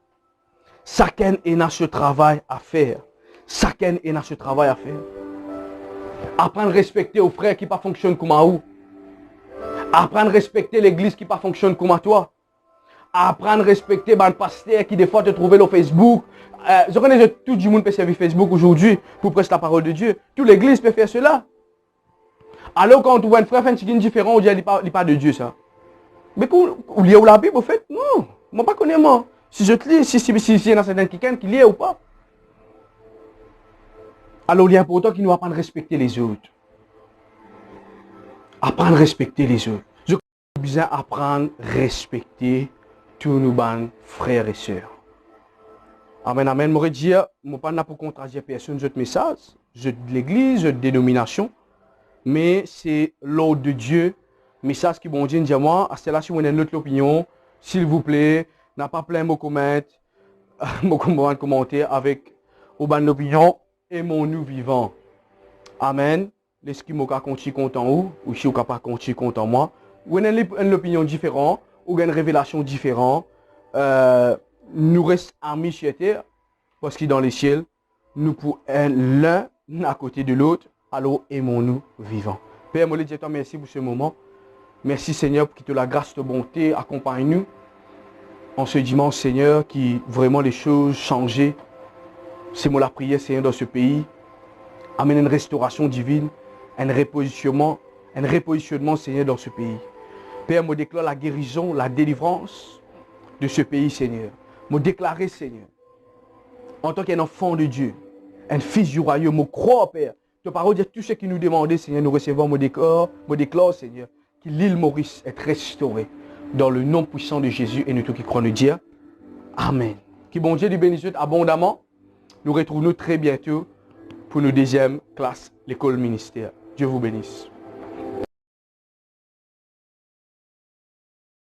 Chacun est dans ce travail à faire. Chacun est dans ce travail à faire. Apprendre à respecter aux frères qui ne fonctionnent pas comme vous. Apprendre à respecter l'église qui ne fonctionne pas comme toi. Apprendre à respecter les pasteurs qui des fois te trouvent sur Facebook. Je connais que tout le monde peut servir Facebook aujourd'hui pour prêcher la parole de Dieu. Toute l'église peut faire cela. Alors quand on trouve un frère fait un petit différent, on dit qu'il n'est pas de Dieu ça. Mais vous lisez la Bible, au fait, non. Moi pas connais moi. Si je te lis, si il y a certains qui lit ou pas. Alors il est important qu'il nous apprenne à respecter les autres. Apprendre à respecter les autres. Je crois que c'est bien apprendre à respecter tous nos frères et sœurs. Amen, amen. Je dire, je ne pas pour contrarier personne de message, de l'église, de dénomination, mais c'est l'ordre de Dieu. Message qui bon Dieu dit à moi, à cela si vous avez une autre opinion, s'il vous plaît, n'a pas plein de commenter avec une opinion, aimons-nous vivants. Amen. L'Esquimau a continué content ou si vous n'avez pas continué content moi, ou avez une opinion différente, ou une révélation différente, nous restons amis sur terre, parce que dans les ciels, nous pouvons l'un à côté de l'autre, alors aimons-nous vivants. Père, je te merci pour ce moment. Merci Seigneur pour que la grâce de bonté accompagne nous en ce dimanche Seigneur, qui vraiment les choses changent. C'est moi la prière Seigneur dans ce pays. Amène une restauration divine, un repositionnement Seigneur dans ce pays. Père, je déclare la guérison, la délivrance de ce pays Seigneur. Je déclare Seigneur, en tant qu'un enfant de Dieu, un fils du royaume, je crois Père. Ta parole dit tout ce qui nous demandait Seigneur, nous recevons, je déclare Seigneur, que l'île Maurice est restaurée dans le nom puissant de Jésus et nous tous qui croyons le dire. Amen. Que bon Dieu nous bénisse abondamment. Nous retrouvons très bientôt pour pour nos deuxième classe, l'école ministère. Dieu vous bénisse.